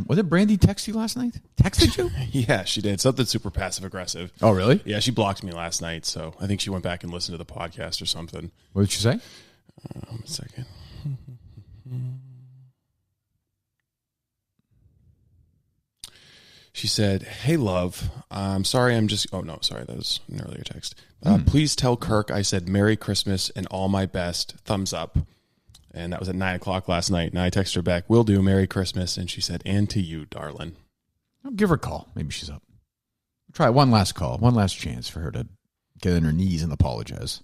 what did Brandi text you last night? Texted you? Yeah, she did. Something super passive aggressive. Oh, really? Yeah, she blocked me last night, so I think she went back and listened to the podcast or something. What did she say? 1 second. She said, "Hey, love, I'm sorry, oh, no, sorry, that was an earlier text. Please tell Kirk I said Merry Christmas and all my best, thumbs up." And that was at 9 o'clock last night. And I texted her back, "Will do, Merry Christmas." And she said, "And to you, darling." I'll give her a call. Maybe she's up. Try one last call, one last chance for her to get on her knees and apologize.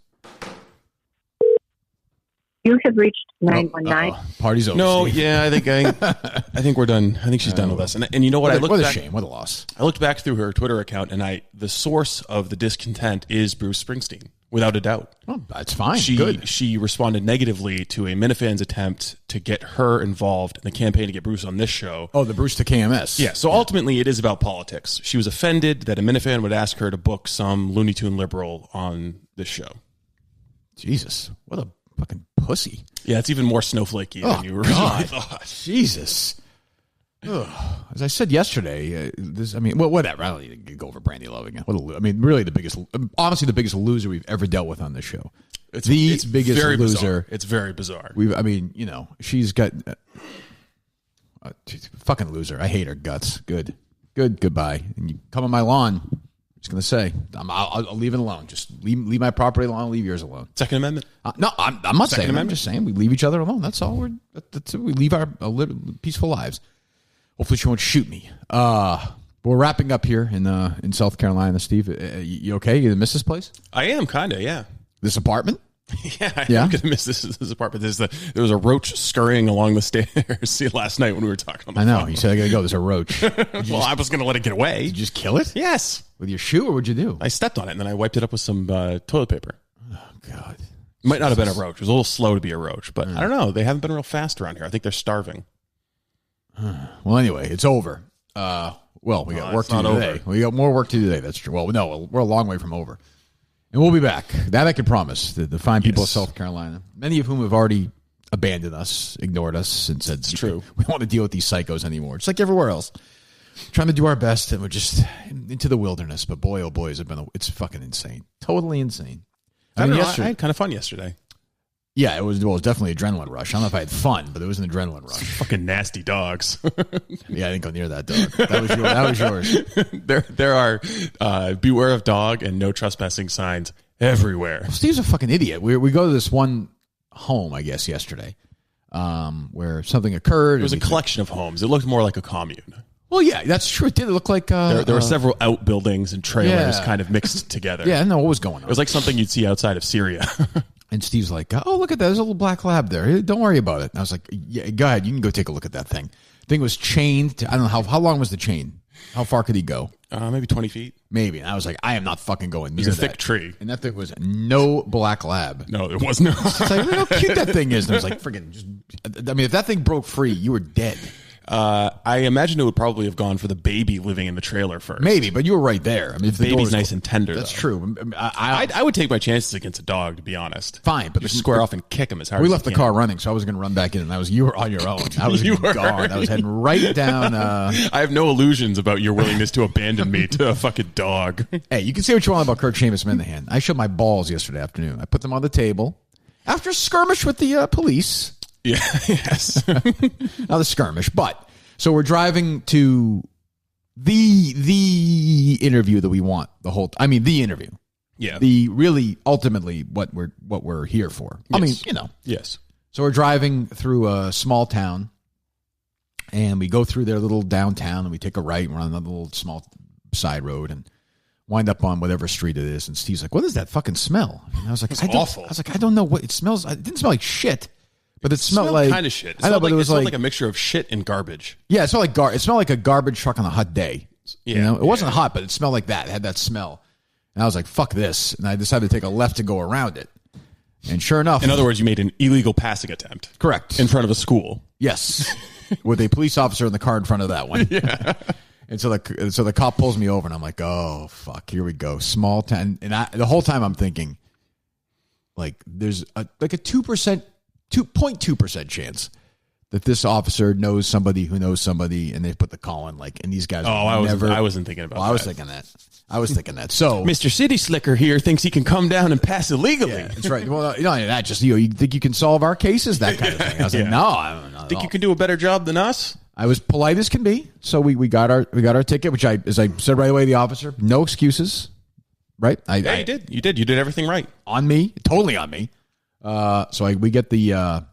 You have reached 919. Party's over. No, Steve. yeah, I think we're done. I think she's done with us. And you know what? What a shame. What a loss. I looked back through her Twitter account, and the source of the discontent is Bruce Springsteen, without a doubt. Oh, that's fine. Good. She responded negatively to a Minifan's attempt to get her involved in the campaign to get Bruce on this show. Oh, the Bruce to KMS. Yeah, so ultimately it is about politics. She was offended that a Minifan would ask her to book some Looney Tune liberal on this show. Jesus, what a fucking pussy. Yeah, it's even more snowflakey than you originally thought. Jesus. Ugh. As I said yesterday, whatever. I don't need to go over Brandi Love again. Really honestly, the biggest loser we've ever dealt with on this show. It's biggest very loser. Bizarre. It's very bizarre. She's got fucking loser. I hate her guts. Goodbye. And you come on my lawn. Just gonna say, I'll leave it alone. Just leave my property alone. Leave yours alone. Second Amendment. No, I'm not saying that. I'm just saying we leave each other alone. That's all. We leave our peaceful lives. Hopefully, she won't shoot me. But we're wrapping up here in South Carolina. Steve, you okay? You gonna miss this place? I am kinda. Yeah. This apartment? Yeah, I'm gonna miss this apartment. There was a roach scurrying along the stairs last night when we were talking on the phone. I know. You said I gotta go. There's a roach. Well, I was gonna let it get away. Did you just kill it? Yes. With your shoe, or what'd you do? I stepped on it and then I wiped it up with some toilet paper. Oh God. It might not have been a roach. It was a little slow to be a roach, but I don't know. They haven't been real fast around here. I think they're starving. Well, anyway, it's over. We got work to do today. Over. We got more work to do today. That's true. Well, no, we're a long way from over. And we'll be back. That I can promise. The fine people of South Carolina, many of whom have already abandoned us, ignored us, and said, it's true. We don't want to deal with these psychos anymore. It's like everywhere else. Trying to do our best, and we're just into the wilderness. But boy, oh boy, it's fucking insane. Totally insane. I had kind of fun yesterday. Yeah, it was definitely an adrenaline rush. I don't know if I had fun, but it was an adrenaline rush. Fucking nasty dogs. Yeah, I didn't go near that dog. That was yours. There are beware of dog and no trespassing signs everywhere. Well, Steve's a fucking idiot. We go to this one home, I guess, yesterday, where something occurred. It was a collection of homes. It looked more like a commune. Well, yeah, that's true. It did look like... there were several outbuildings and trailers kind of mixed together. Yeah, I know what was going on. It was like something you'd see outside of Syria. And Steve's like, "Oh, look at that. There's a little black lab there. Don't worry about it." And I was like, "Yeah, go ahead. You can go take a look at that thing." The thing was chained to, I don't know, how long was the chain? How far could he go? Maybe 20 feet. Maybe. And I was like, I am not fucking going near that. It was a thick tree. And that thing was no black lab. No, there was no. It's like, look how cute that thing is. And I was like, if that thing broke free, you were dead. I imagine it would probably have gone for the baby living in the trailer first. Maybe, but you were right there. I mean, if the baby's nice and tender. That's though. True. I would take my chances against a dog, to be honest. Fine, but just square off and kick him as hard. We as left the car running, so I was going to run back in, and you were on your own. I was gone. I was heading right down. I have no illusions about your willingness to abandon me to a fucking dog. Hey, you can say what you want about Kirk Seamus Minahan. I showed my balls yesterday afternoon. I put them on the table after a skirmish with the police. Yeah. Yes. Not a skirmish, but. So we're driving to the interview that we want the interview. Yeah. The really ultimately what we're here for. Yes. I mean, Yes. So we're driving through a small town, and we go through their little downtown, and we take a right, and we're on another little small side road, and wind up on whatever street it is. And Steve's like, "What is that fucking smell?" And I was like, "It's awful." I was like, "I don't know what it smells. It didn't smell like shit." But it smelled like kind of shit. I know, but it was like a mixture of shit and garbage. Yeah, it smelled like it smelled like a garbage truck on a hot day. Yeah, it wasn't hot, but it smelled like that. It had that smell, and I was like, "Fuck this!" And I decided to take a left to go around it. And sure enough, in other words, you made an illegal passing attempt. Correct, in front of a school. Yes, with a police officer in the car in front of that one. Yeah. And so the cop pulls me over, and I'm like, "Oh fuck, here we go." Small town, and the whole time I'm thinking, like, there's a 2%. 2.2% chance that this officer knows somebody who knows somebody, and they put the call in, like, and these guys. I wasn't thinking about that. I was thinking that. So Mr. City Slicker here thinks he can come down and pass illegally. Yeah, that's right. Well, not only that, just you think you can solve our cases, that kind of thing. I was like, no, I don't know. Think you can do a better job than us? I was polite as can be, so we got our ticket, which as I said right away to the officer, no excuses, right? You did everything right. On me, totally on me. So we get the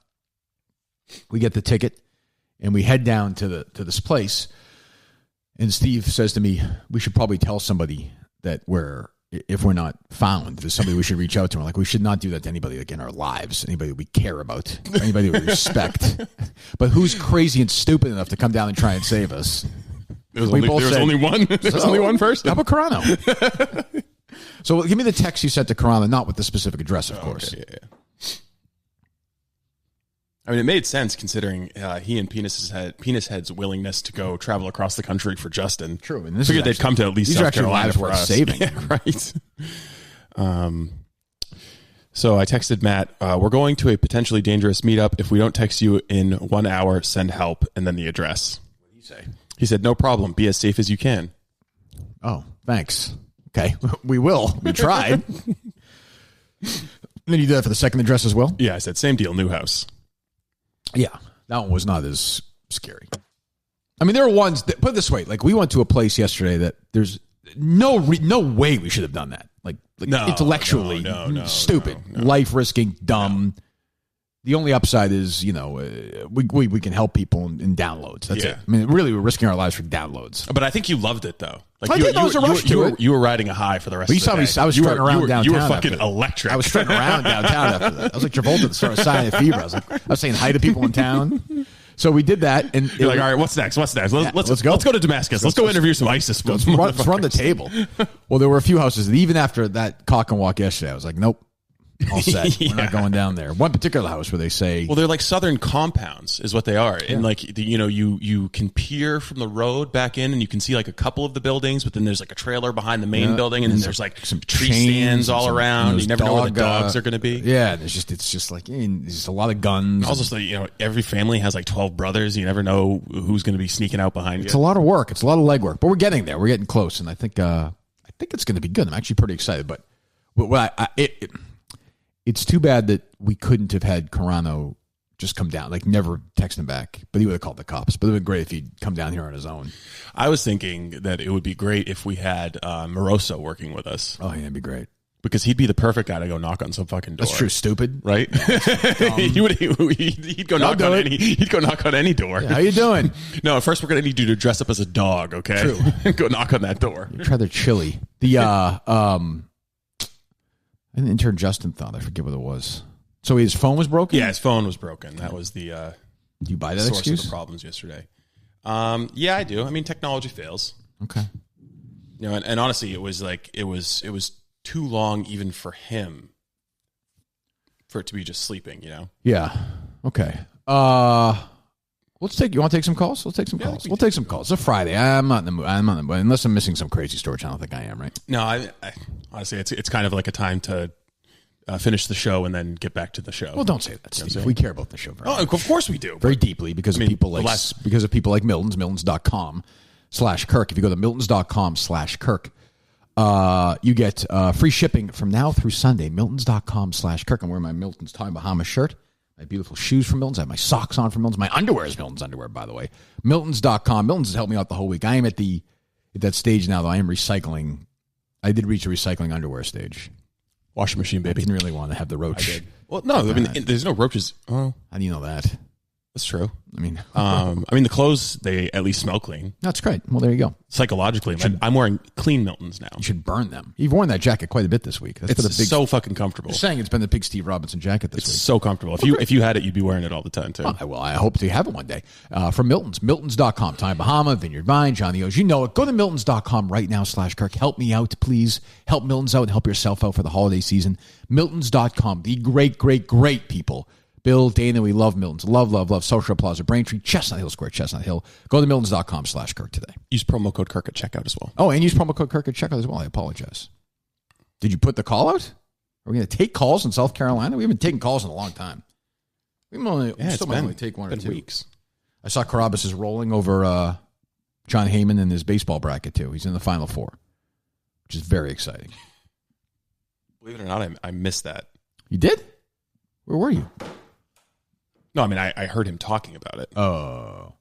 ticket, and we head down to this place. And Steve says to me, "We should probably tell somebody that if we're not found, there's somebody we should reach out to." We're like, we should not do that to anybody in our lives, anybody we care about, anybody we respect. But who's crazy and stupid enough to come down and try and save us? There was only one. There was only one person. How about Carano? So give me the text you sent to Carano, not with the specific address, of course. Okay, yeah. I mean, it made sense considering he and Penis Head's willingness to go travel across the country for Justin. True, and figured they'd come to at least South Carolina for us. Saving, yeah, right? So I texted Matt, "We're going to a potentially dangerous meetup. If we don't text you in 1 hour, send help," and then the address. What did he say? He said, "No problem. Be as safe as you can." Oh, thanks. Okay, we will. We tried. Then you did that for the second address as well? Yeah, I said same deal, new house. Yeah, that one was not as scary. I mean, there are ones that, put it this way, like we went to a place yesterday that there's no way we should have done that. Like intellectually stupid, life risking, dumb. No. The only upside is, we can help people in downloads. That's it. I mean, really, we're risking our lives for downloads. But I think you loved it, though. Like you were riding a high for the rest of the day. I was strutting around downtown. You were fucking electric. I was strutting around downtown after that. I was like Travolta at the start of Silent Fever. I was saying hi to people in town. So we did that, and you're like, all right, what's next? Let's go. Let's go to Damascus. Let's go interview some ISIS. Let's run the table. Well, there were a few houses that even after that cock and walk yesterday, I was like, nope. All set. We're not going down there. One particular house where they say, well, they're like southern compounds is what they are. Yeah. And like, you can peer from the road back in and you can see like a couple of the buildings, but then there's like a trailer behind the main building. And then there's like some tree stands all around. You never know where the dogs are going to be. Yeah. It's just like, there's just a lot of guns. Also, every family has like 12 brothers. You never know who's going to be sneaking out behind you. It's a lot of work. It's a lot of legwork, but we're getting there. We're getting close. And I think it's going to be good. I'm actually pretty excited, but it's too bad that we couldn't have had Carano just come down, like never text him back. But he would have called the cops. But it would have been great if he'd come down here on his own. I was thinking that it would be great if we had Moroso working with us. Oh, yeah, that'd be great. Because he'd be the perfect guy to go knock on some fucking door. That's true, stupid. Right? He'd go knock on any door. Yeah, how you doing? No, at first we're going to need you to dress up as a dog, okay? True. Go knock on that door. You're rather chilly. An intern Justin thought, I forget what it was. So his phone was broken? Yeah, his phone was broken. That was the do you buy that source excuse? Of the problems yesterday. Yeah, I do. I mean, technology fails. Okay. And honestly, it was too long even for him for it to be just sleeping, Yeah. Okay. You want to take some calls? Let's take some calls. We'll take some calls. It's a Friday. I'm not in the mood. Unless I'm missing some crazy story, which I don't think I am, right? No, I honestly, it's kind of like a time to finish the show and then get back to the show. Well, don't say that, Steve. We care about the show very much. Of course we do. Very deeply because of people like Miltons.com/Kirk. If you go to Miltons.com/Kirk, you get free shipping from now through Sunday. Miltons.com/Kirk. I'm wearing my Milton's Tommy Bahama shirt. My beautiful shoes from Milton's. I have my socks on from Milton's. My underwear is Milton's underwear, by the way. Miltons.com. Milton's has helped me out the whole week. I am at that stage now, though. I am recycling. I did reach a recycling underwear stage. Washing machine, baby. I didn't really want to have the roach. I did. Well, no, I mean, there's no roaches. Oh, how do you know that? That's true. I mean, the clothes, they at least smell clean. That's great. Well, there you go. Psychologically, I'm wearing clean Miltons now. You should burn them. You've worn that jacket quite a bit this week. It's so fucking comfortable. You're saying it's been the big Steve Robinson jacket this week. It's so comfortable. If you had it, you'd be wearing it all the time, too. Well, I hope to have it one day. From Milton's. Miltons.com. Tommy Bahama, Vineyard Vine, Johnny O's. You know it. Go to Miltons.com right now /Kirk. Help me out, please. Help Milton's out and help yourself out for the holiday season. Miltons.com. The great, great, great people. Bill, Dana, we love Milton's. Love. Social Plaza, Braintree, Chestnut Hill Square, Chestnut Hill. Go to Miltons.com/Kirk today. Use promo code Kirk at checkout as well. Oh, and use promo code Kirk at checkout as well. I apologize. Did you put the call out? Are we going to take calls in South Carolina? We haven't taken calls in a long time. We still might only take one or two weeks. I saw Carrabis is rolling over John Heyman in his baseball bracket, too. He's in the Final Four, which is very exciting. Believe it or not, I missed that. You did? Where were you? No, I mean, I heard him talking about it. Oh.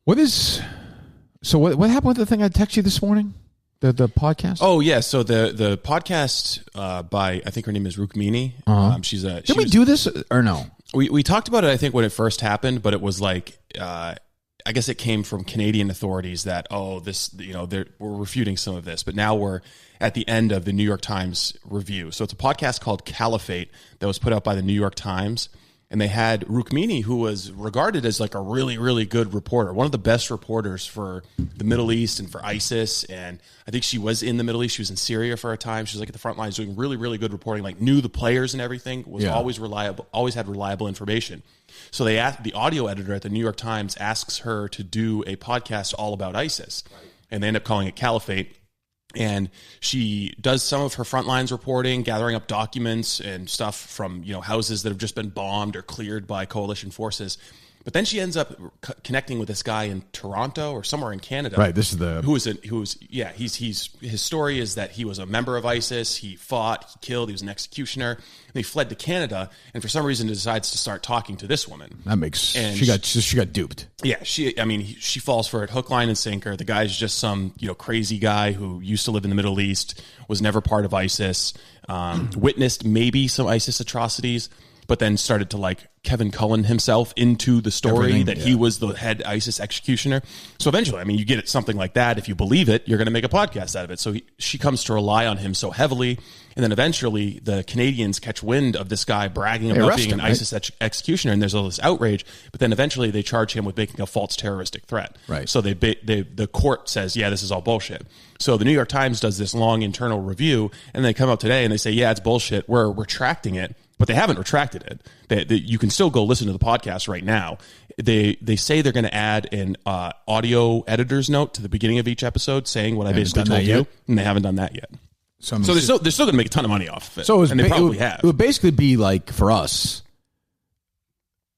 What happened with the thing I texted you this morning? The podcast? Oh, yeah. So the podcast by, I think her name is Rukmini. Did we do this or no? We talked about it, I think, when it first happened, but it was like, I guess it came from Canadian authorities that, we're refuting some of this, but now we're at the end of the New York Times review. So it's a podcast called Caliphate that was put out by the New York Times. And they had Rukmini, who was regarded as like a really, really good reporter, one of the best reporters for the Middle East and for ISIS. And I think she was in the Middle East. She was in Syria for a time. She was like at the front lines doing really, really good reporting, like knew the players and everything, was always reliable, always had reliable information. So they asked, the audio editor at the New York Times asks her to do a podcast all about ISIS. And they end up calling it Caliphate. And she does some of her front lines reporting, gathering up documents and stuff from, houses that have just been bombed or cleared by coalition forces. But then she ends up connecting with this guy in Toronto or somewhere in Canada. Right. This is his story is that he was a member of ISIS. He fought, he killed, he was an executioner. And he fled to Canada, and for some reason decides to start talking to this woman. She got duped. Yeah, she falls for it, hook, line, and sinker. The guy's just some crazy guy who used to live in the Middle East, was never part of ISIS, witnessed maybe some ISIS atrocities, but then started to like Kevin Cullen himself into the story he was the head ISIS executioner. So eventually, you get something like that. If you believe it, you're going to make a podcast out of it. So she comes to rely on him so heavily. And then eventually the Canadians catch wind of this guy bragging about being an ISIS executioner. And there's all this outrage. But then eventually they charge him with making a false terroristic threat. Right. So the court says, yeah, this is all bullshit. So the New York Times does this long internal review. And they come out today and they say, yeah, it's bullshit. We're retracting it. But they haven't retracted it. You can still go listen to the podcast right now. They say they're going to add an audio editor's note to the beginning of each episode saying what I basically told you, and they haven't done that yet. So they're still going to make a ton of money off of it. And they probably have. It would basically be like for us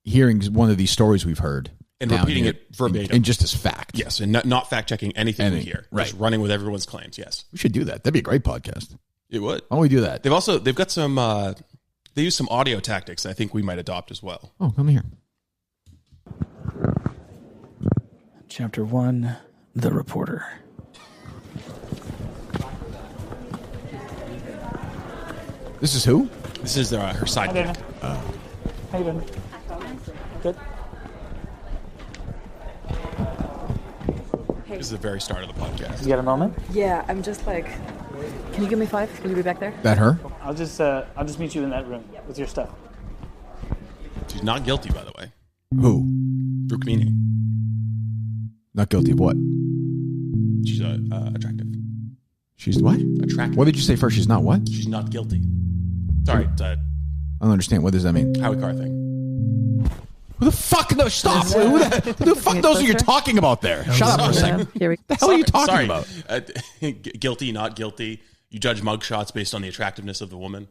hearing one of these stories we've heard and repeating it verbatim, and just as fact. Yes, and not fact checking anything we hear. Right, just running with everyone's claims. Yes, we should do that. That'd be a great podcast. It would. Why don't we do that? They've got some. They use some audio tactics I think we might adopt as well. Oh, come here. Chapter 1, The Reporter. This is who? This is her sidekick. How you doing? Good. This is the very start of the podcast. You got a moment? Yeah, I'm just like, can you give me 5? Will you be back there? That her? I'll just meet you in that room with your stuff. She's not guilty, by the way. Who? Rukmini. Not guilty of what? She's attractive. She's what? Attractive. What did you say first? She's not what? She's not guilty. Sorry, I don't understand. What does that mean? Howie Carr thing. Who the fuck? No, stop. Who the fuck knows what you're talking about there? Shut up for a second. Here we go. The hell are you talking about? Guilty, not guilty. You judge mugshots based on the attractiveness of the woman.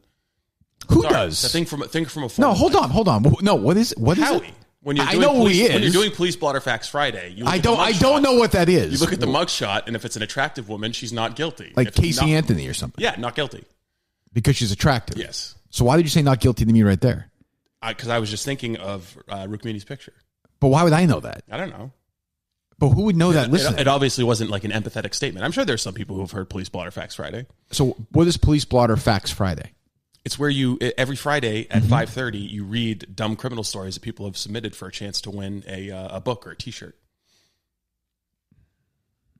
Who does? I think from a No, hold on. No, what is Howie. it? When you're I doing know who police, he is. When you're doing Police Blotter Facts Friday, you look I at the don't know what that is. You look at the mugshot, and if it's an attractive woman, she's not guilty. Like if Casey Anthony or something. Yeah, not guilty. Because she's attractive. Yes. So why did you say not guilty to me right there? Because I was just thinking of Rukmini's picture. But why would I know that? I don't know. But who would know that? Listen, it obviously wasn't like an empathetic statement. I'm sure there's some people who have heard Police Blotter Facts Friday. So what is Police Blotter Facts Friday? It's where you every Friday at 5:30 you read dumb criminal stories that people have submitted for a chance to win a book or a T-shirt.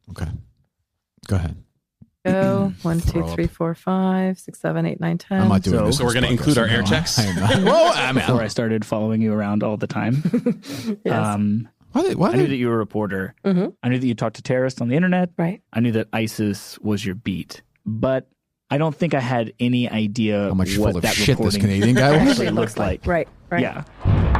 Okay, go ahead. Go 1, 2, 3, 4, 5, 6, 7, 8, 9, 10. I'm not doing this. So we're going to include our air checks. Before I started following you around all the time, Yes. I knew that you were a reporter. Mm-hmm. I knew that you talked to terrorists on the internet. Right. I knew that ISIS was your beat, but I don't think I had any idea how much what full of that shit this reporting Canadian guy was. actually looks like. Right. Yeah.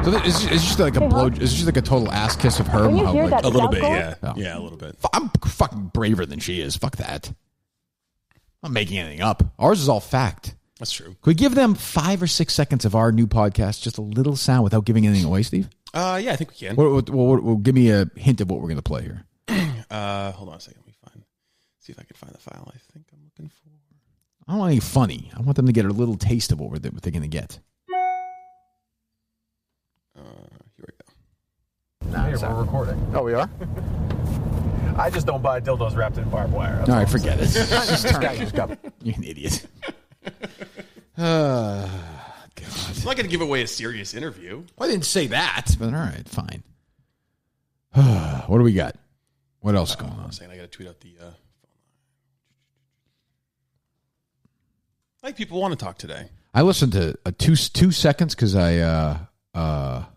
So it's just like a blow. It's just like a total ass kiss of her. Can you hear that? A little bit, South yeah. Oh. Yeah, a little bit. I'm fucking braver than she is. Fuck that. I'm not making anything up. Ours is all fact. That's true. Could we give them 5 or 6 seconds of our new podcast, just a little sound without giving anything away, Steve? Yeah, I think we can. Well, give me a hint of what we're going to play here. Hold on a second. See if I can find the file I think I'm looking for. I don't want anything funny. I want them to get a little taste of what they're going to get. Here we go. We're recording. Oh, we are? I just don't buy dildos wrapped in barbed wire. All right, forget it. You're an idiot. God. I'm not going to give away a serious interview. Well, I didn't say that, but all right, fine. What do we got? What else is going on? I got to tweet out the phone line. I think people want to talk today. I listened to 2 seconds because I want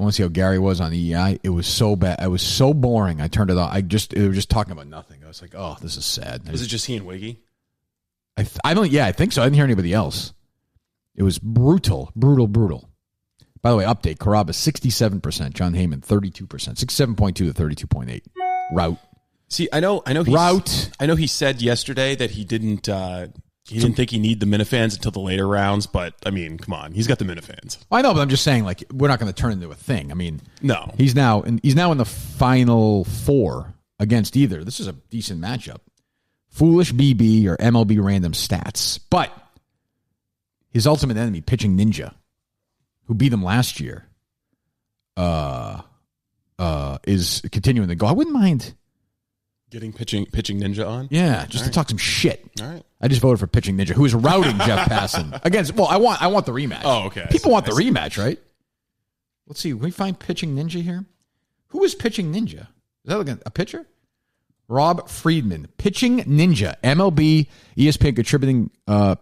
to see how Gary was on EEI. It was so bad. It was so boring. I turned it off. It was just talking about nothing. I was like, oh, this is sad. Was it just he and Wiggy? I think so. I didn't hear anybody else. It was brutal. By the way, update, Carrabis, 67%, John Heyman, 32%, 67.2 to 32.8. Route. See, I know. Route. I know he said yesterday that he didn't think he needed the minifans until the later rounds, but, I mean, come on. He's got the minifans. I know, but I'm just saying, like, we're not going to turn into a thing. I mean, no. He's now in the final 4 against either. This is a decent matchup. Foolish BB or MLB random stats. But his ultimate enemy, Pitching Ninja, who beat him last year, is continuing to go. I wouldn't mind getting pitching Ninja on. Yeah, just to talk some shit. All right. I just voted for Pitching Ninja, who is routing Jeff Passan against. Well, I want the rematch. Oh, okay. People want the rematch, right? Let's see. Can we find Pitching Ninja here? Who is Pitching Ninja? Is that like a pitcher? Rob Friedman, Pitching Ninja, MLB, ESPN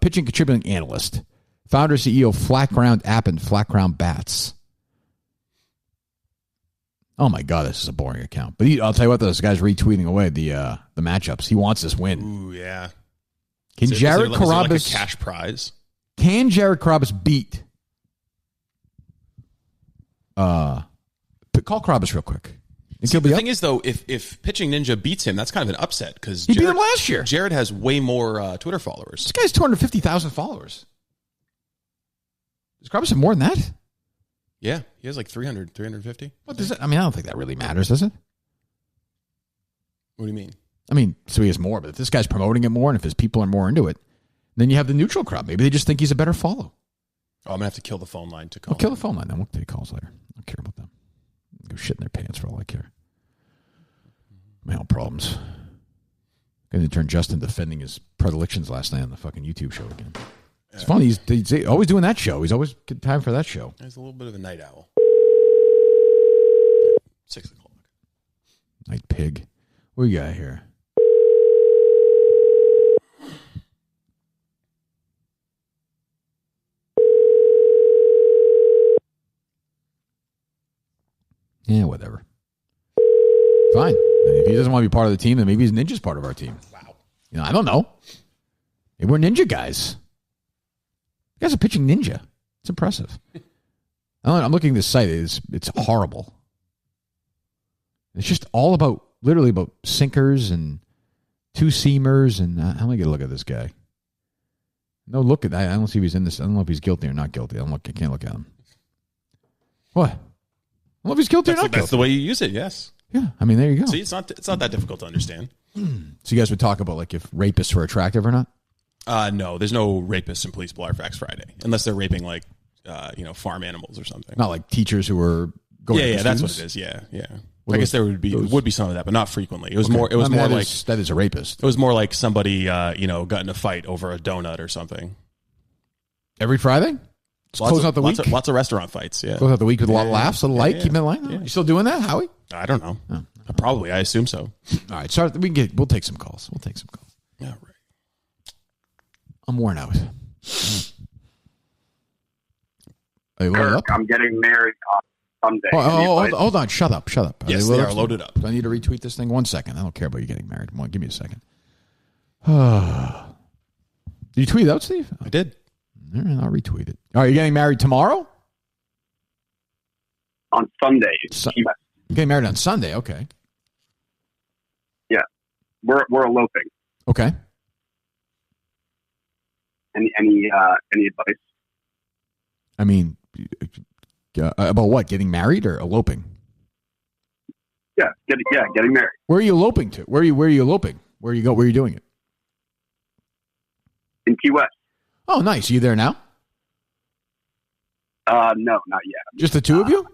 pitching contributing analyst, founder CEO, Flat Ground App and Flat Ground Bats. Oh my God, this is a boring account. But I'll tell you what, this guy's retweeting away the matchups. He wants this win. Ooh, yeah. Can Jared Carrabis like a cash prize? Can Jared Carrabis beat? Call Carrabis real quick. See, the thing is, though, if Pitching Ninja beats him, that's kind of an upset because he beat him last year. Jared has way more Twitter followers. This guy's 250,000 followers. Does Carrabis have more than that? Yeah, he has like 350. What does it? I mean, I don't think that really matters, does it? What do you mean? I mean, so he has more, but if this guy's promoting it more and if his people are more into it, then you have the neutral crowd. Maybe they just think he's a better follow. Oh, I'm going to have to kill the phone line to call. I'll kill the phone line. Then we'll take calls later. I don't care about them. Go shit in their pants for all I care. Male problems. Intern Justin defending his predilections last night on the fucking YouTube show again. It's funny. He's always doing that show. He's always good time for that show. He's a little bit of a night owl. 6 o'clock. Night pig. What do you got here? Yeah, whatever. Fine. And if he doesn't want to be part of the team, then maybe he's Ninja's part of our team. Wow. I don't know. Maybe we're Ninja guys. You guys are Pitching Ninja. It's impressive. I'm looking at this site. It's horrible. It's just all literally about sinkers and two-seamers. And I'm going to get a look at this guy. No, look at that. I don't see if he's in this. I don't know if he's guilty or not guilty. I can't look at him. What? I don't know if he's guilty or not guilty. That's the way you use it, yes. Yeah, I mean, there you go. See, it's not that difficult to understand. So you guys would talk about like if rapists were attractive or not? No, there's no rapists in Police Blotter Facts Friday, unless they're raping like farm animals or something. Not like teachers who were going. Yeah, that's what it is. Yeah. Well, I guess there would be some of that, but not frequently. It was more. It was more like that is a rapist. It was more like somebody got in a fight over a donut or something. Every Friday. Close out the week. Lots of restaurant fights. Yeah. Close out the week with a lot of laughs, a little light, keep it light. Yeah. You still doing that, Howie? I don't know. Oh. Probably. I assume so. All right. Sorry, we'll take some calls. Yeah, right. I'm worn out. Kirk, I'm getting married on Sunday. Hold on. Shut up. Yes, they are loaded up. Do I need to retweet this thing? 1 second. I don't care about you getting married. Come on, give me a second. Did you tweet it out, Steve? I did. All right, I'll retweet it. Are you getting married tomorrow? On Sunday. You're getting married on Sunday. Okay. Yeah. We're eloping. Okay. Any advice? I mean, about what? Getting married or eloping? Yeah, getting married. Where are you eloping to? Where are you eloping? Where are you doing it? In Key West. Oh, nice. Are you there now? No, not yet. Just the two of you?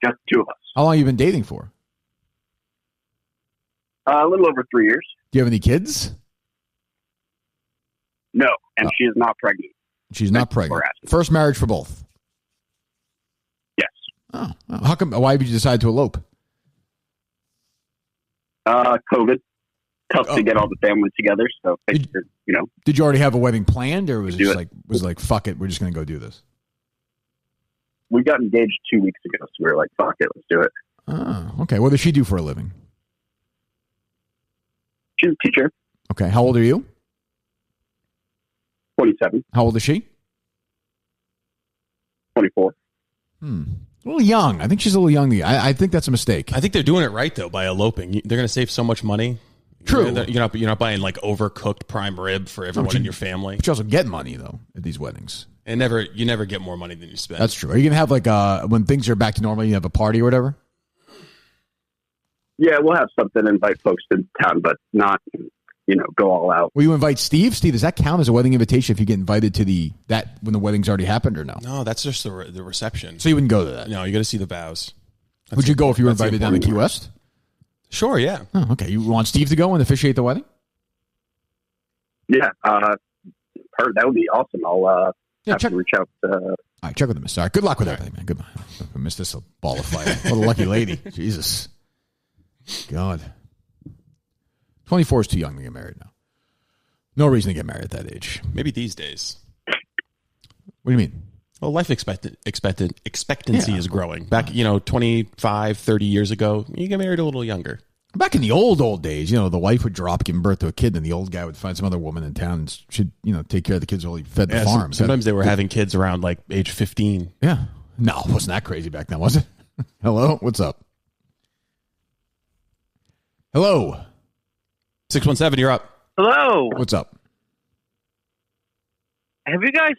Just two of us. How long have you been dating for? A little over 3 years. Do you have any kids? No, and she is not pregnant. She's not pregnant. First marriage for both? Yes. Oh, how come? Why did you decide to elope? COVID. Tough to get all the family together, so Did you already have a wedding planned, or was it like fuck it, we're just going to go do this? We got engaged 2 weeks ago, so we were like, fuck it, let's do it. Oh, okay. What does she do for a living? She's a teacher. Okay. How old are you? 27. How old is she? 24. A little young. I think she's a little young. I think that's a mistake. I think they're doing it right though by eloping. They're going to save so much money. True. You're not buying like overcooked prime rib for everyone in your family. But you also get money though at these weddings. And you never get more money than you spend. That's true. Are you gonna have like when things are back to normal, you have a party or whatever? Yeah, we'll have something, invite folks to town, but not go all out. Will you invite Steve? Steve, does that count as a wedding invitation if you get invited to that when the wedding's already happened or no? No, that's just the reception. So you wouldn't go to that? No, you got to see the vows. Would you go if you were invited down to Key West? Sure, yeah. Oh, okay. You want Steve to go and officiate the wedding? Yeah, that would be awesome. I'll have to reach out. All right, check with him. Sorry. Good luck with everything, man. Goodbye. I missed this ball of fire. What a lucky lady. Jesus. God. 24 is too young to get married now. No reason to get married at that age. Maybe these days. What do you mean? Well, life expectancy is growing. Back, 25, 30 years ago, you get married a little younger. Back in the old days, the wife would drop, giving birth to a kid, and the old guy would find some other woman in town and should, take care of the kids while he fed the farm. Sometimes they were having kids around like age 15. Yeah. No, it wasn't that crazy back then, was it? Hello? What's up? Hello? 617, you're up. Hello. What's up? You guys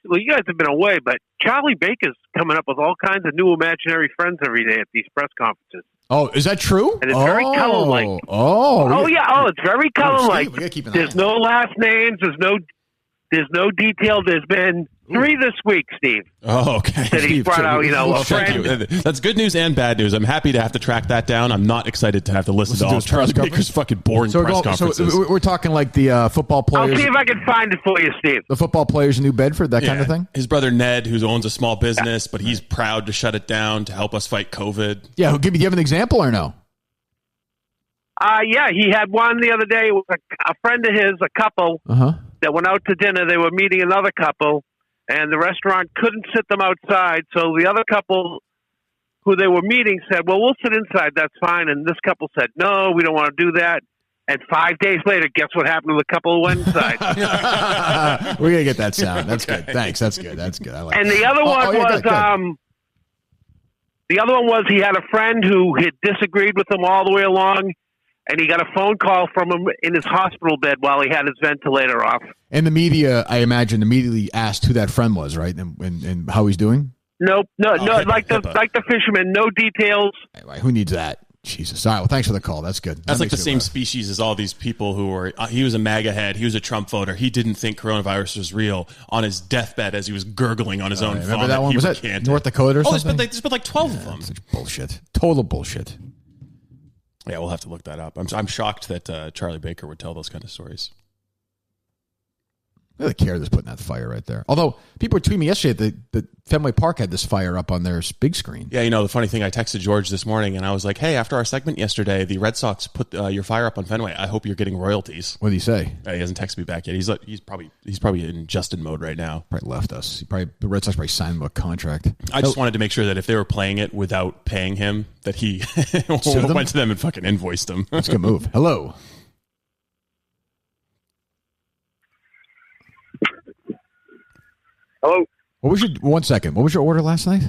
have been away, but Charlie Baker's coming up with all kinds of new imaginary friends every day at these press conferences. Oh, is that true? And it's very Cullen-like. It's very Cullen-like. There's no last names. There's no detail. There's been 3 this week, Steve. Oh, okay. That he brought out, a friend. That's good news and bad news. I'm happy to have to track that down. I'm not excited to have to listen to all Charlie Baker's fucking boring press conferences. So we're talking like the football players. I'll see if I can find it for you, Steve. The football players in New Bedford, that kind of thing? His brother Ned, who owns a small business, but he's proud to shut it down to help us fight COVID. Yeah, do you have an example or no? Yeah, he had one the other day. It was a friend of his, a couple, that went out to dinner. They were meeting another couple, and the restaurant couldn't sit them outside. So the other couple who they were meeting said, well, we'll sit inside. That's fine. And this couple said, no, we don't want to do that. And 5 days later, guess what happened to the couple who went inside? We're going to get that sound. That's good. Thanks. That's good. I like and that. The other one the other one was he had a friend who had disagreed with him all the way along, and he got a phone call from him in his hospital bed while he had his ventilator off. And the media, I imagine, immediately asked who that friend was, right? And how he's doing? Nope. No, like the fisherman, no details. Right, who needs that? Jesus. All right, well, thanks for the call. That's good. That's like the same species as all these people who were, he was a MAGA head, he was a Trump voter, he didn't think coronavirus was real on his deathbed as he was gurgling on his own remember vomit. that one? Was that North Dakota or something? There's been like 12 of them. Such bullshit. Total bullshit. Yeah, we'll have to look that up. I'm shocked that Charlie Baker would tell those kind of stories. I really care that's putting that fire right there. Although people were tweeting me yesterday that Fenway Park had this fire up on their big screen. Yeah, the funny thing, I texted George this morning and I was like, hey, after our segment yesterday, the Red Sox put your fire up on Fenway. I hope you're getting royalties. What did he say? He hasn't texted me back yet. He's probably in Justin mode right now. Probably left us. The Red Sox probably signed him a contract. I just wanted to make sure that if they were playing it without paying him, that he went to them and fucking invoiced them. That's a good move. Hello. Hello. What was your order last night?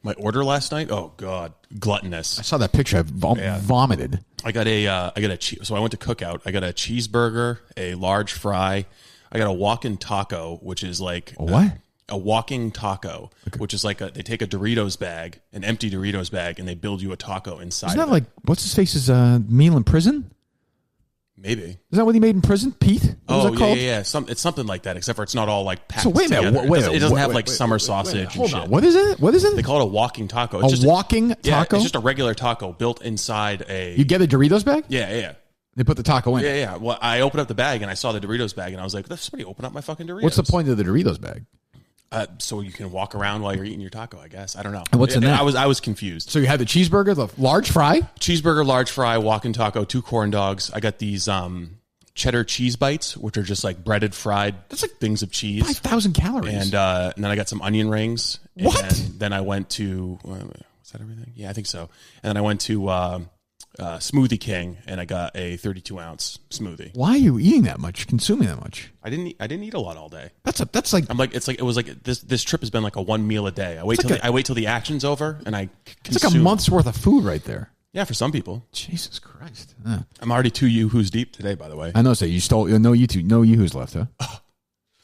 My order last night? Oh God, gluttonous. I saw that picture. I vomited. So I went to Cookout. I got a cheeseburger, a large fry, I got a walk-in taco, which is like A what? A walking taco, which is like they take a Doritos bag, an empty Doritos bag, and they build you a taco inside. Isn't that like what's his face's meal in prison? Maybe. Is that what he made in prison? Pete? What was it called? Yeah. It's something like that, except for it's not all like packed So wait a minute. together. It doesn't have like summer sausage. Hold and on. shit. What is it? What is it? They call it a walking taco. A walking Yeah, taco? it's just a regular taco built inside a. You get a Doritos bag? Yeah. They put the taco in. Yeah. Well, I opened up the bag and I saw the Doritos bag and I was like, somebody open up my fucking Doritos. What's the point of the Doritos bag? So you can walk around while you're eating your taco, I guess. I don't know. And what's in that? I was confused. So you had the cheeseburger, the large fry? Cheeseburger, large fry, walking taco, 2 corn dogs. I got these cheddar cheese bites, which are just like breaded, fried. That's like things of cheese. 5,000 calories. And then I got some onion rings. What? And then I went to, was that everything? Yeah, I think so. And then I went to Smoothie King and I got a 32-ounce smoothie. Why are you eating that much, consuming that much? I didn't eat a lot all day. That's like It was like this trip has been like a 1 meal a day. I wait till the action's over and I consume. it's like a month's worth of food right there. Yeah, for some people. Jesus Christ. I'm already 2 Yoo-hoos deep today, by the way. I know. So you stole no Yoo-hoos left, huh?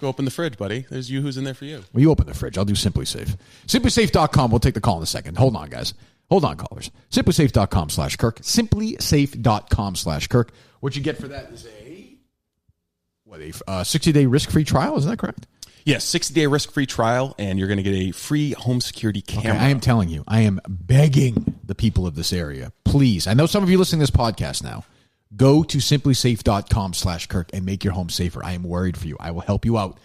Go open the fridge, buddy. There's Yoo-hoos in there for you. Well, you open the fridge. I'll do Simply Safe. SimplySafe.com. We'll take the call in a second. Hold on, guys. Hold on, callers. SimplySafe.com/Kirk. SimplySafe.com/Kirk. What you get for that is a 60-day risk-free trial. Is that correct? Yes, 60-day risk-free trial, and you're going to get a free home security camera. Okay, I am telling you, I am begging the people of this area, please. I know some of you listening to this podcast now. Go to simplysafe.com/Kirk and make your home safer. I am worried for you. I will help you out.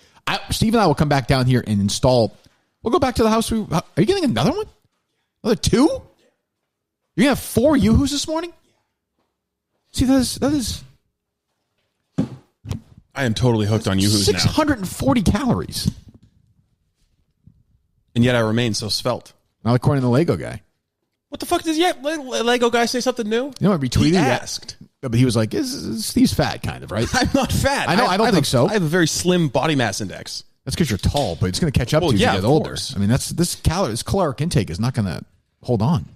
Steve and I will come back down here and install. We'll go back to the house. Are you getting another one? Another 2? You're going to have 4 Yoo-hoos this morning? See, that is I am totally hooked on Yoo-hoos 640 calories. And yet I remain so svelte. Not according to the Lego guy. What the fuck does Lego guy say something new? You know what I retweeted? He asked. Yeah, but he was like, Steve's fat, kind of, right? I'm not fat. I know. I don't think so. I have a very slim body mass index. That's because you're tall, but it's going to catch up to you as you get older. Course. I mean, this caloric intake is not going to hold on.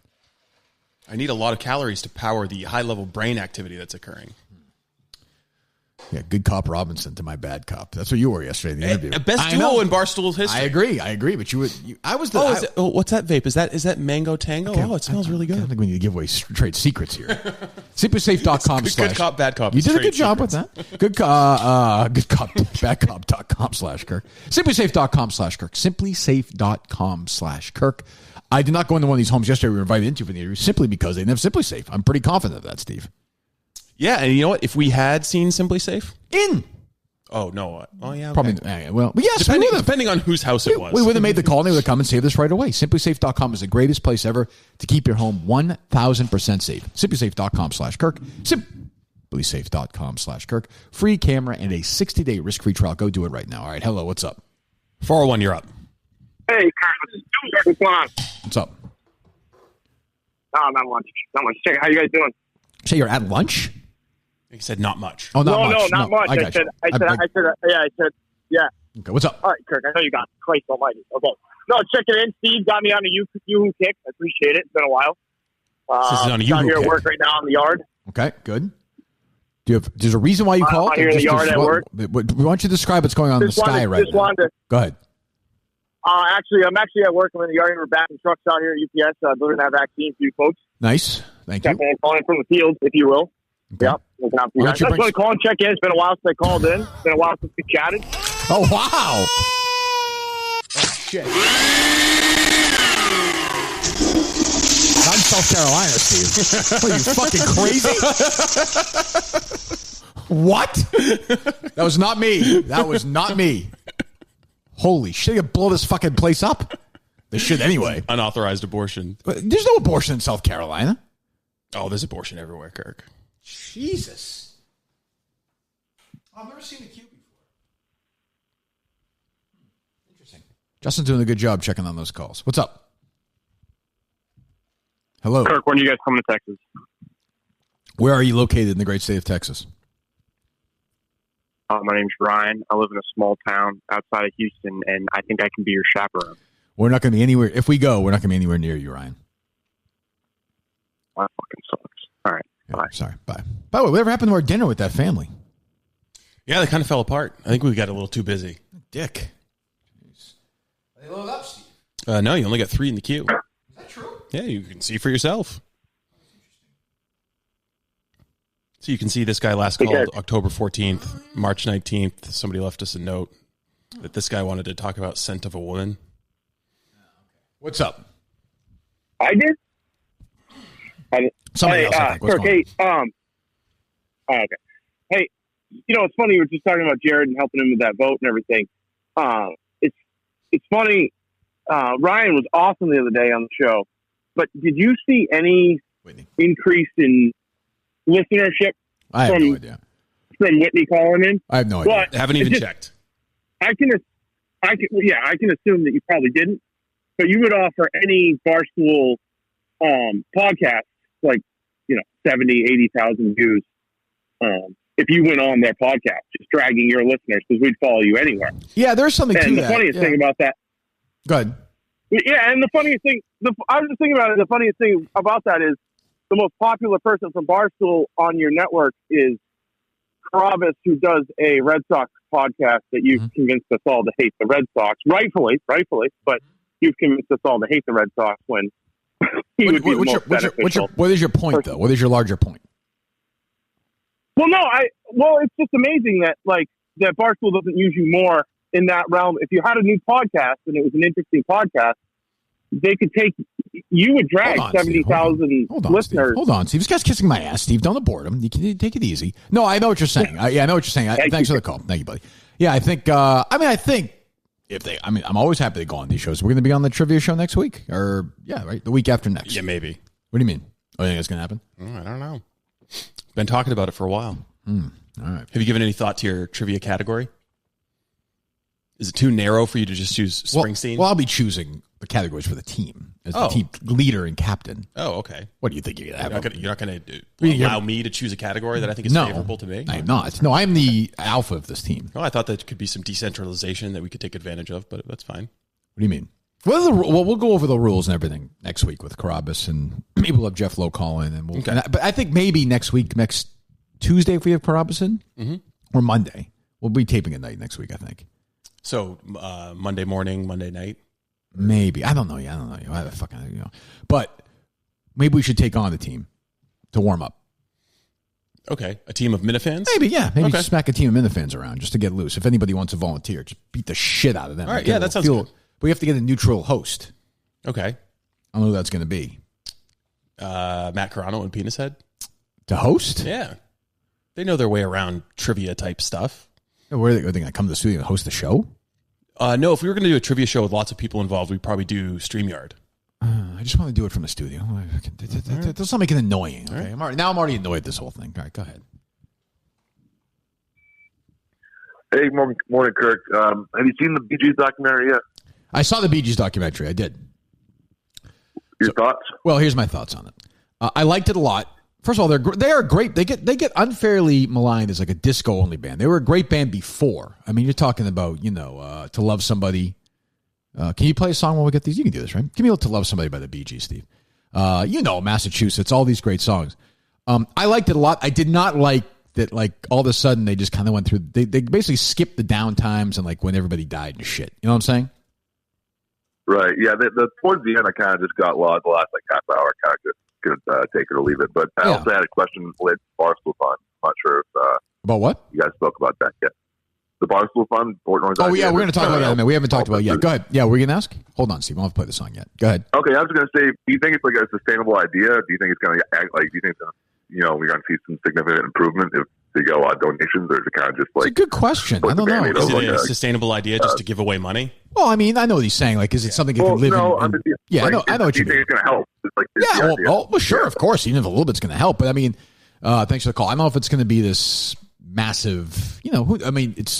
I need a lot of calories to power the high-level brain activity that's occurring. Yeah, good cop Robinson to my bad cop. That's what you were yesterday in the interview. Best duo in Barstool's history. I agree. But I was the. What's that vape? Is that Mango Tango? Okay, it smells really good. I don't think we need to give away trade secrets here. SimplySafe.com/ Good cop, bad cop. You did a good job with that. Good cop, badcop.com/Kirk. SimplySafe.com/Kirk. SimplySafe.com/Kirk. I did not go into one of these homes yesterday we were invited into for the interview simply because they didn't have Simply Safe. I'm pretty confident of that, Steve. Yeah, and you know what? If we had seen Simply Safe in. Oh, no. Oh, yeah. Okay. Probably. Well, yes. Depending on whose house it was. We would have made the call and they would have come and saved us right away. SimplySafe.com is the greatest place ever to keep your home 1,000% safe. SimplySafe.com/Kirk. SimplySafe.com/Kirk. Free camera and a 60-day risk-free trial. Go do it right now. All right. Hello. What's up? 401, you're up. Hey, what's going on? What's up? Oh, not much. How you guys doing? Say you're at lunch? He said not much. Oh, not much. No, not much. I said, yeah. Okay, what's up? All right, Kirk, I know you got it. Christ almighty. Okay. No, check it in. Steve got me on a Yoo-hoo kick. I appreciate it. It's been a while. This is on a Out Yoo-hoo here kick. at work right now in the yard. Okay, good. There's a reason why you called? Out here in the yard at work. We want you to describe what's going on in the sky right now. Go ahead. I'm actually at work. I'm in the yard. We're backing trucks out here at UPS, delivering that vaccine for you folks. Nice. Thank you. Calling from the field, if you will. Okay. Yep. Looking out for you guys. That's what I call and check in. It's been a while since I called in. It's been a while since we chatted. Oh, wow. Oh, shit. Not in South Carolina, Steve. What, are you fucking crazy? What? That was not me. That was not me. Holy shit. You blow this fucking place up. They should anyway. Unauthorized abortion. There's no abortion in South Carolina. Oh, there's abortion everywhere, Kirk. Jesus. I've never seen a Q before. Interesting. Justin's doing a good job checking on those calls. What's up? Hello. Kirk, when are you guys coming to Texas? Where are you located in the great state of Texas? My name's Ryan. I live in a small town outside of Houston, and I think I can be your chaperone. We're not going to be anywhere. If we go, we're not going to be anywhere near you, Ryan. That fucking sucks. All right. Yeah, bye. Sorry. Bye. By the way, whatever happened to our dinner with that family? Yeah, they kind of fell apart. I think we got a little too busy. Dick. Jeez. Are they loaded up, Steve? No, you only got 3 in the queue. Is that true? Yeah, you can see for yourself. So you can see this guy last called October 14th, March 19th. Somebody left us a note that this guy wanted to talk about Scent of a Woman. What's up? I did. Somebody else, I think. What's Kirk, okay. Hey, it's funny. We're just talking about Jared and helping him with that vote and everything. It's funny. Ryan was awesome the other day on the show, but did you see any increase in listenership I have no idea. From Whitney calling in? I have no idea. I haven't even checked. I can assume that you probably didn't, but you would offer any Barstool podcast like 70, 80,000 views if you went on their podcast, just dragging your listeners, because we'd follow you anywhere. Yeah, there's something to that. And the funniest thing about that. Go ahead. Yeah, and the funniest thing, I was just thinking about it. The funniest thing about that is the most popular person from Barstool on your network is Carrabis, who does a Red Sox podcast that you've convinced us all to hate the Red Sox, rightfully, but you've convinced us all to hate the Red Sox when he would be the most beneficial. What is your point, though? What is your larger point? Well, it's just amazing that that Barstool doesn't use you more in that realm. If you had a new podcast and it was an interesting podcast, they could take. You would drag 70,000 listeners. Hold on, Steve. This guy's kissing my ass, Steve. Don't abort him. You can take it easy. No, I know what you're saying. I know what you're saying. Thanks for the call. Thank you, buddy. Yeah, I think. I think if they. I'm always happy to go on these shows. We're going to be on the trivia show next week, or right, the week after next. Yeah, maybe. What do you mean? Oh, you think it's going to happen? I don't know. Been talking about it for a while. All right. Have you given any thought to your trivia category? Is it too narrow for you to just choose Springsteen? Well, I'll be choosing the categories for the team as the team leader and captain. Oh, okay. What do you think you're going to have? You're not going to allow me to choose a category that I think is favorable to me? I'm not. No, I'm the alpha of this team. Oh, I thought that could be some decentralization that we could take advantage of, but that's fine. What do you mean? Well, we'll go over the rules and everything next week with Carrabis, and maybe we'll have Jeff Lowe call in. But I think maybe next Tuesday if we have Carrabis in, or Monday. We'll be taping at night next week, I think. So Monday morning, Monday night? Maybe. I don't know. But maybe we should take on the team to warm up. Okay. A team of Minifans? Maybe, yeah. Maybe smack a team of Minifans around just to get loose. If anybody wants to volunteer, just beat the shit out of them. All right, that sounds good. But we have to get a neutral host. Okay. I don't know who that's going to be. Matt Carano and Penis Head? To host? Yeah. They know their way around trivia type stuff. Where are they going to come to the studio and host the show? No, if we were going to do a trivia show with lots of people involved, we'd probably do StreamYard. I just want to do it from the studio. Let's not make it annoying. Okay, right. I'm already annoyed at this whole thing. All right, go ahead. Hey, morning, Kirk. Have you seen the Bee Gees documentary yet? I saw the Bee Gees documentary. I did. Your thoughts? Well, here's my thoughts on it. I liked it a lot. First of all, they are great. They get unfairly maligned as like a disco only band. They were a great band before. I mean, you're talking about To Love Somebody. Can you play a song while we get these? You can do this, right? Give me a To Love Somebody by the Bee Gees, Steve. Massachusetts, all these great songs. I liked it a lot. I did not like that. Like all of a sudden, they just kind of went through. They basically skipped the down times and like when everybody died and shit. You know what I'm saying? Right. Yeah. The towards the end, I kind of just got lost. The last half hour, I kind of just could take it or leave it. But I also had a question related to Barstool Fund. I'm not sure if about what you guys spoke about that yet. The Barstool Fund, Portnoy's. Oh yeah, we're going to talk about that in a minute. We haven't talked about it yet. Go ahead. Yeah, we're going to ask. Hold on, Steve. I don't have to play the song yet. Go ahead. Okay, I was going to say, do you think it's like a sustainable idea? Do you think it's going to act like? Do you think we're going to see some significant improvement if they go donations, or is it kind of just like? It's a good question. I don't know. Is it a sustainable idea just to give away money? Well, I mean, I know what he's saying. Like, is it something you can live in? Yeah, like, I know what you mean. Think it's going to help? Like, well, sure, of course. Even if a little bit's going to help, but I mean, thanks for the call. I don't know if it's going to be this massive.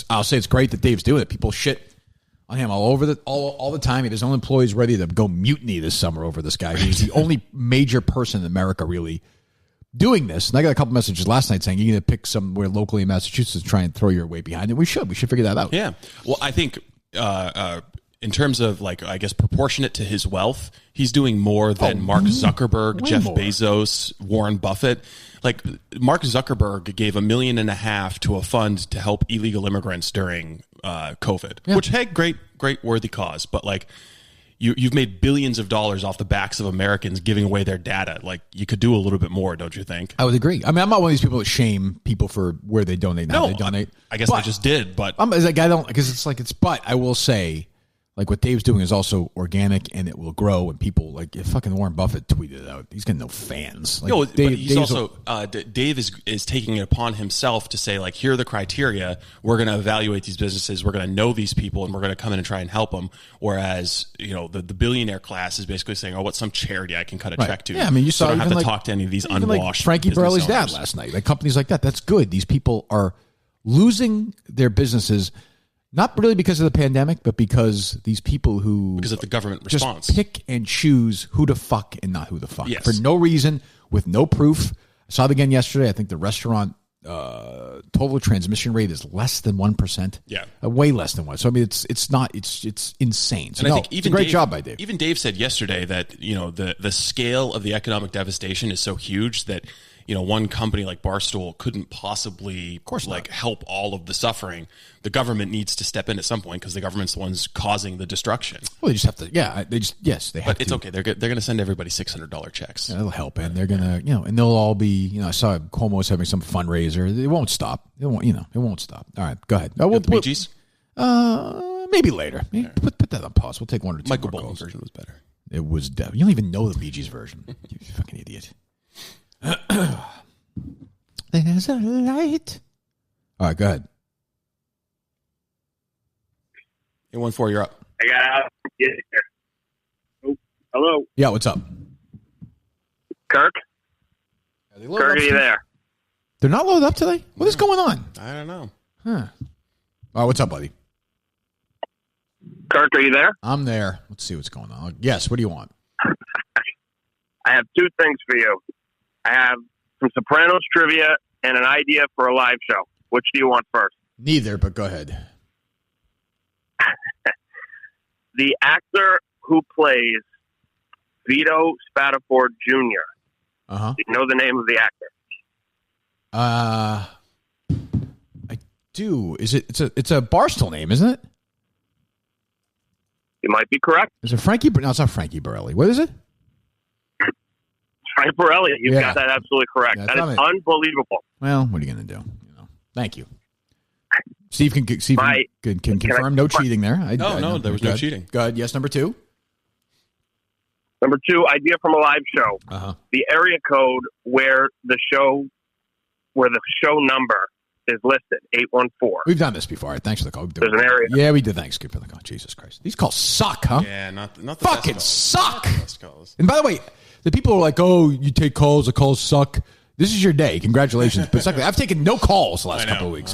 I'll say it's great that Dave's doing it. People shit on him all over all the time. His own employees ready to go mutiny this summer over this guy. He's the only major person in America really doing this. And I got a couple messages last night saying you're going to pick somewhere locally in Massachusetts to try and throw your weight behind it. We should figure that out. Yeah. Well, I think in terms of like, I guess, proportionate to his wealth, he's doing more than Mark Zuckerberg, Jeff Bezos, Warren Buffett. Like Mark Zuckerberg gave $1.5 million to a fund to help illegal immigrants during COVID, which, hey, great, worthy cause. But like, you've made billions of dollars off the backs of Americans giving away their data. Like, you could do a little bit more, don't you think? I would agree. I mean, I'm not one of these people that shame people for where they donate. Now they donate. I guess I just did, but I'm like, I don't, because it's like but I will say, like, what Dave's doing is also organic and it will grow. And people, like, if fucking Warren Buffett tweeted it out, he's getting no fans. Like, no, but he's also Dave is taking it upon himself to say, like, here are the criteria. We're going to evaluate these businesses. We're going to know these people, and we're going to come in and try and help them. Whereas, you know, the billionaire class is basically saying, oh, what's some charity I can cut a check to? Yeah, I mean, you saw, so I don't have to like, talk to any of these unwashed. Like Frankie Borelli's dad last night. Like, companies like that. That's good. These people are losing their businesses. Not really because of the pandemic, but because these people because of the government response just pick and choose who to fuck and not who to fuck yes. for no reason, with no proof. I saw it again yesterday. I think the restaurant total transmission rate is less than 1%. Yeah, way less than 1%. So I mean, it's insane. So and I think it's a great job by Dave. Even Dave said yesterday that, you know, the scale of the economic devastation is so huge that, you know, one company like Barstool couldn't possibly, of course, like help all of the suffering. The government needs to step in at some point because the government's the ones causing the destruction. Well, they just have to. Yeah, they have. But it's okay. They're going to send everybody $600 checks. Yeah, that'll help, and they're gonna, you know, and they'll all be, you know, I saw Cuomo's having some fundraiser. It won't stop. It won't stop. All right, go ahead. The Bee Gees? Maybe later. Maybe put that on pause. We'll take one or two. Michael Bolton's version was better. It was. You don't even know the Bee Gees version. You fucking idiot. There's a light. All right, go ahead. 814, you're up. I got out. Oh, hello. Yeah, what's up? Kirk? Kirk, are you there? They're not loaded up today? What is going on? I don't know. Huh. All right, what's up, buddy? Kirk, are you there? I'm there. Let's see what's going on. Yes, what do you want? I have two things for you. I have some Sopranos trivia and an idea for a live show. Which do you want first? Neither, but go ahead. The actor who plays Vito Spataford Jr. Uh-huh. Do you know the name of the actor? I do. It's a Barstool name, isn't it? You might be correct. Is it Frankie? No, it's not Frankie Borelli. What is it? Frank Borelli. You've got that absolutely correct. Yeah, that is unbelievable. Well, what are you going to do? Thank you. Steve can confirm no cheating there. No, there was no cheating. Go ahead. Yes, number two. Number two, idea from a live show. Uh-huh. The area code where the show number is listed, 814. We've done this before. All right, thanks for the call. There's an area. Yeah, we did. Thanks for the call. Jesus Christ. These calls suck, huh? Yeah, not the fucking best suck. Best calls. And by the way, the people are like, oh, you take calls, the calls suck. This is your day. Congratulations. But I've taken no calls the last couple of weeks.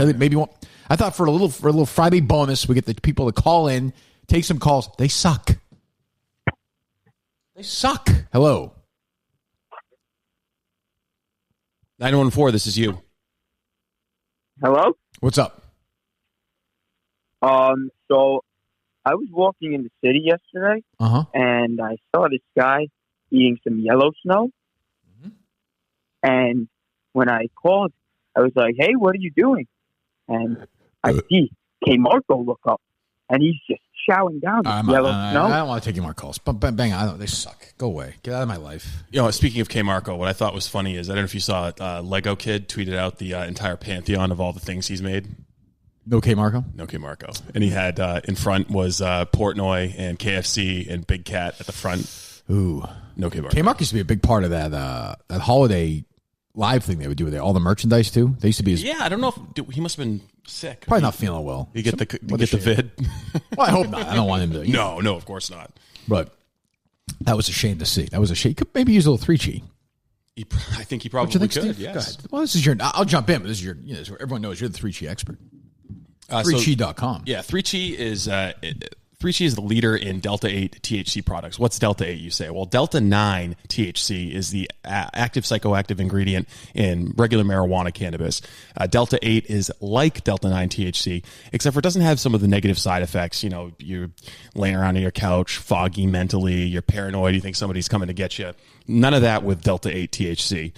I thought for a little Friday bonus, we get the people to call in, take some calls. They suck. They suck. Hello. 914, this is you. Hello? What's up? So I was walking in the city yesterday, and I saw this guy eating some yellow snow. Mm-hmm. And when I called, I was like, hey, what are you doing? And I see K. Marco look up, and he's just chowing down yellow snow. I don't want to take any more calls. Bang, they suck. Go away. Get out of my life. You know, speaking of K. Marco, what I thought was funny is, I don't know if you saw it, Lego Kid tweeted out the entire pantheon of all the things he's made. No K. Marco? No K. Marco. And he had, in front was Portnoy and KFC and Big Cat at the front. Ooh. No K. Marco. K. Marco used to be a big part of that holiday live thing they would do with all the merchandise too. They used to be I don't know if he must have been sick. Probably not feeling well. You get the vid. Well, I hope not. I don't want him to. No, of course not. But that was a shame to see. That was a shame. Could maybe use a little 3G. I think he probably could. Steve? Yes. Go ahead. Well, this is your. I'll jump in. But this is your. Everyone knows you're the 3G expert. 3G.com. Yeah, 3G is 3Chi is the leader in Delta 8 THC products. What's Delta 8, you say? Well, Delta 9 THC is the active psychoactive ingredient in regular marijuana cannabis. Delta 8 is like Delta 9 THC, except for it doesn't have some of the negative side effects. You know, you're laying around on your couch, foggy mentally, you're paranoid, you think somebody's coming to get you. None of that with Delta 8 THC.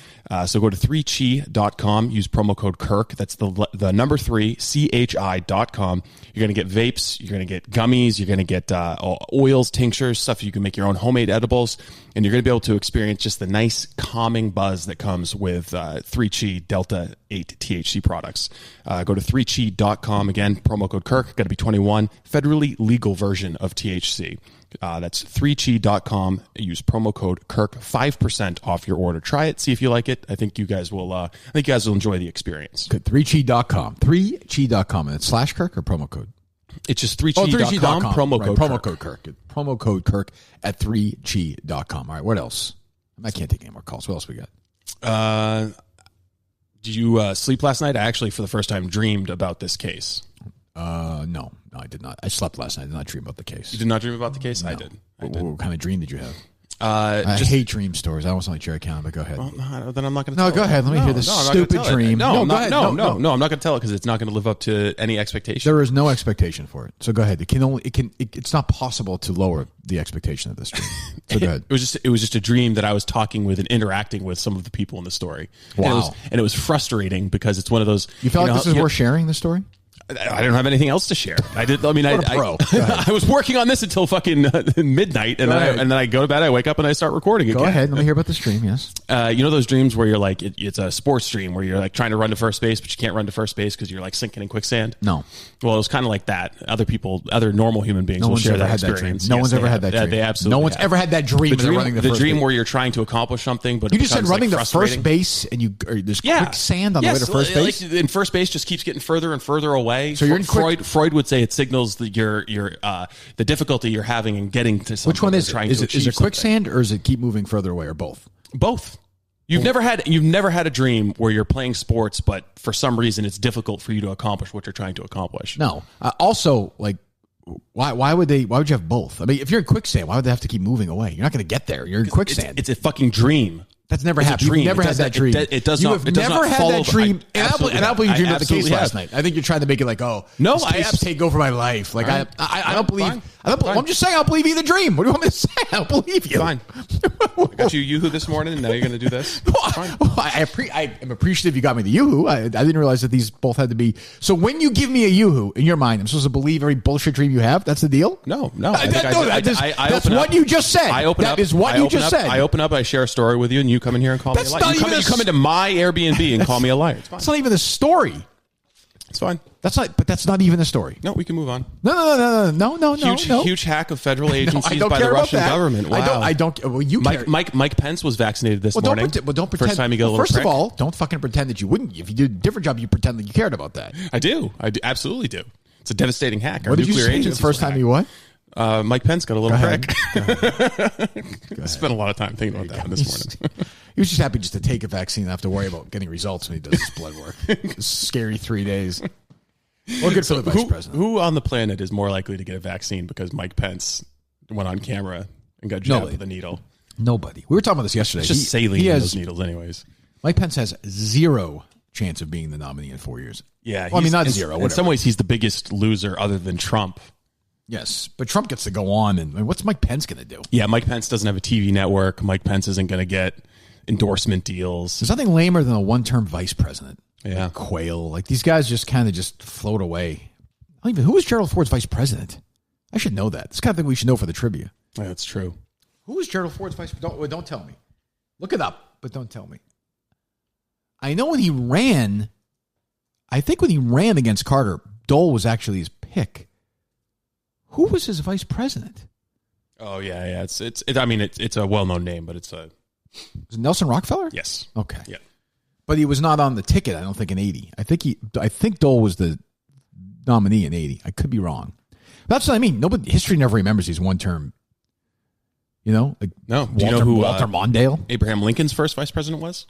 So go to 3chi.com, use promo code Kirk. That's the number 3, CHI.com. You're going to get vapes, you're going to get gummies, you're going to get oils, tinctures, stuff you can make your own homemade edibles, and you're going to be able to experience just the nice calming buzz that comes with 3Chi Delta 8 THC products. Go to 3chi.com. Again, promo code Kirk. Got to be 21. Federally legal version of THC. That's 3chi.com. Use promo code Kirk. 5% off your order. Try it. See if you like it. I think you guys will. Enjoy the experience. Good. 3chi.com. 3chi.com. And it's /Kirk or promo code. It's just 3chi.com. Promo code Kirk. Promo code Kirk at 3chi.com. All right. What else? I can't take any more calls. What else we got? Did you sleep last night? I actually, for the first time, dreamed about this case. No, I did not. I slept last night. I did not dream about the case. You did not dream about the case? No. I did. What kind of dream did you have? I hate dream stories. I don't want to Jerry Cannon, but go ahead. Well, then I'm not going to tell it. No, go ahead. Let me hear this stupid dream. No, I'm not going to tell it because it's not going to live up to any expectation. There is no expectation for it. So go ahead. It's not possible to lower the expectation of this dream. So go ahead. It was just a dream that I was talking with and interacting with some of the people in the story. Wow. And it was frustrating because it's one of those. You felt like this is worth sharing, the story? I didn't have anything else to share. I was working on this until fucking midnight, and then I go to bed. I wake up and I start recording again. Go ahead. Let me hear about this dream. Yes. You know those dreams where you're like, it's a sports dream where you're like trying to run to first base, but you can't run to first base because you're like sinking in quicksand. No. Well, it was kind of like that. Other normal human beings will share that experience. No one's ever had that dream. They absolutely. No one's ever had that dream. The dream where you're trying to accomplish something, but you just said running to first base, and there's quicksand on the way to first base. And first base just keeps getting further and further away. So you're in Freud would say it signals the difficulty you're having in getting to something. Which one is it? Is it quicksand or is it keep moving further away or both? Both. You've never had a dream where you're playing sports, but for some reason it's difficult for you to accomplish what you're trying to accomplish. No. Also, like, why would you have both? I mean, if you're in quicksand, why would they have to keep moving away? You're not going to get there. You're in quicksand. It's a fucking dream. That's never happened. You've never had that dream. It does not. You have never had that dream. And I don't believe you dreamed about the case last night. I think you're trying to make it like, no, this case take over my life. Like I don't believe. I'm just saying I don't believe either dream. What do you want me to say? I don't believe you. Fine. I got you Yoo-hoo this morning, and now you're going to do this. I am appreciative you got me the Yoo-hoo. I didn't realize that these both had to be. So when you give me a Yoo-hoo in your mind, I'm supposed to believe every bullshit dream you have. That's the deal. No. That's what you just said. That is what you just said. I open up. I share a story with you, and you come in here and call me a liar. You come into my Airbnb and call me a liar. It's fine. It's not even the story. It's fine. But that's not even the story. No, we can move on. No. Huge hack of federal agencies by the Russian government. Wow. I don't. Well, you Mike Pence was vaccinated this morning. Don't pretend. First time you get a little First prick. of all, don't fucking pretend that you wouldn't. If you did a different job, you pretend that you cared about that. I do. Absolutely do. It's a devastating hack. What did you say? The first time you what? Mike Pence got a little prick. I spent a lot of time thinking about that one this morning. He was just happy just to take a vaccine and have to worry about getting results when he does his blood work. Scary 3 days. Well, good for the vice president. Who on the planet is more likely to get a vaccine because Mike Pence went on camera and got jabbed with a needle? Nobody. We were talking about this yesterday. It's just saline in those needles anyways. Mike Pence has zero chance of being the nominee in 4 years. Yeah. Well, I mean, not zero. In some ways, he's the biggest loser other than Trump. Yes, but Trump gets to go on, and what's Mike Pence going to do? Yeah, Mike Pence doesn't have a TV network. Mike Pence isn't going to get endorsement deals. There's nothing lamer than a one-term vice president. Yeah. Like Quayle. Like, these guys just kind of just float away. Who was Gerald Ford's vice president? I should know that. It's the kind of thing we should know for the trivia. Yeah, that's true. Who was Gerald Ford's vice president? Don't tell me. Look it up, but don't tell me. I know when he ran, I think when he ran against Carter, Dole was actually his pick. Who was his vice president? Oh yeah. It's a well-known name, but it's a. Was it Nelson Rockefeller? Yes. Okay. Yeah. But he was not on the ticket. I don't think in 80. I think Dole was the nominee in 80. I could be wrong. That's what I mean. History never remembers these one-term. You know, like no. Do you know who Walter Mondale, Abraham Lincoln's first vice president was?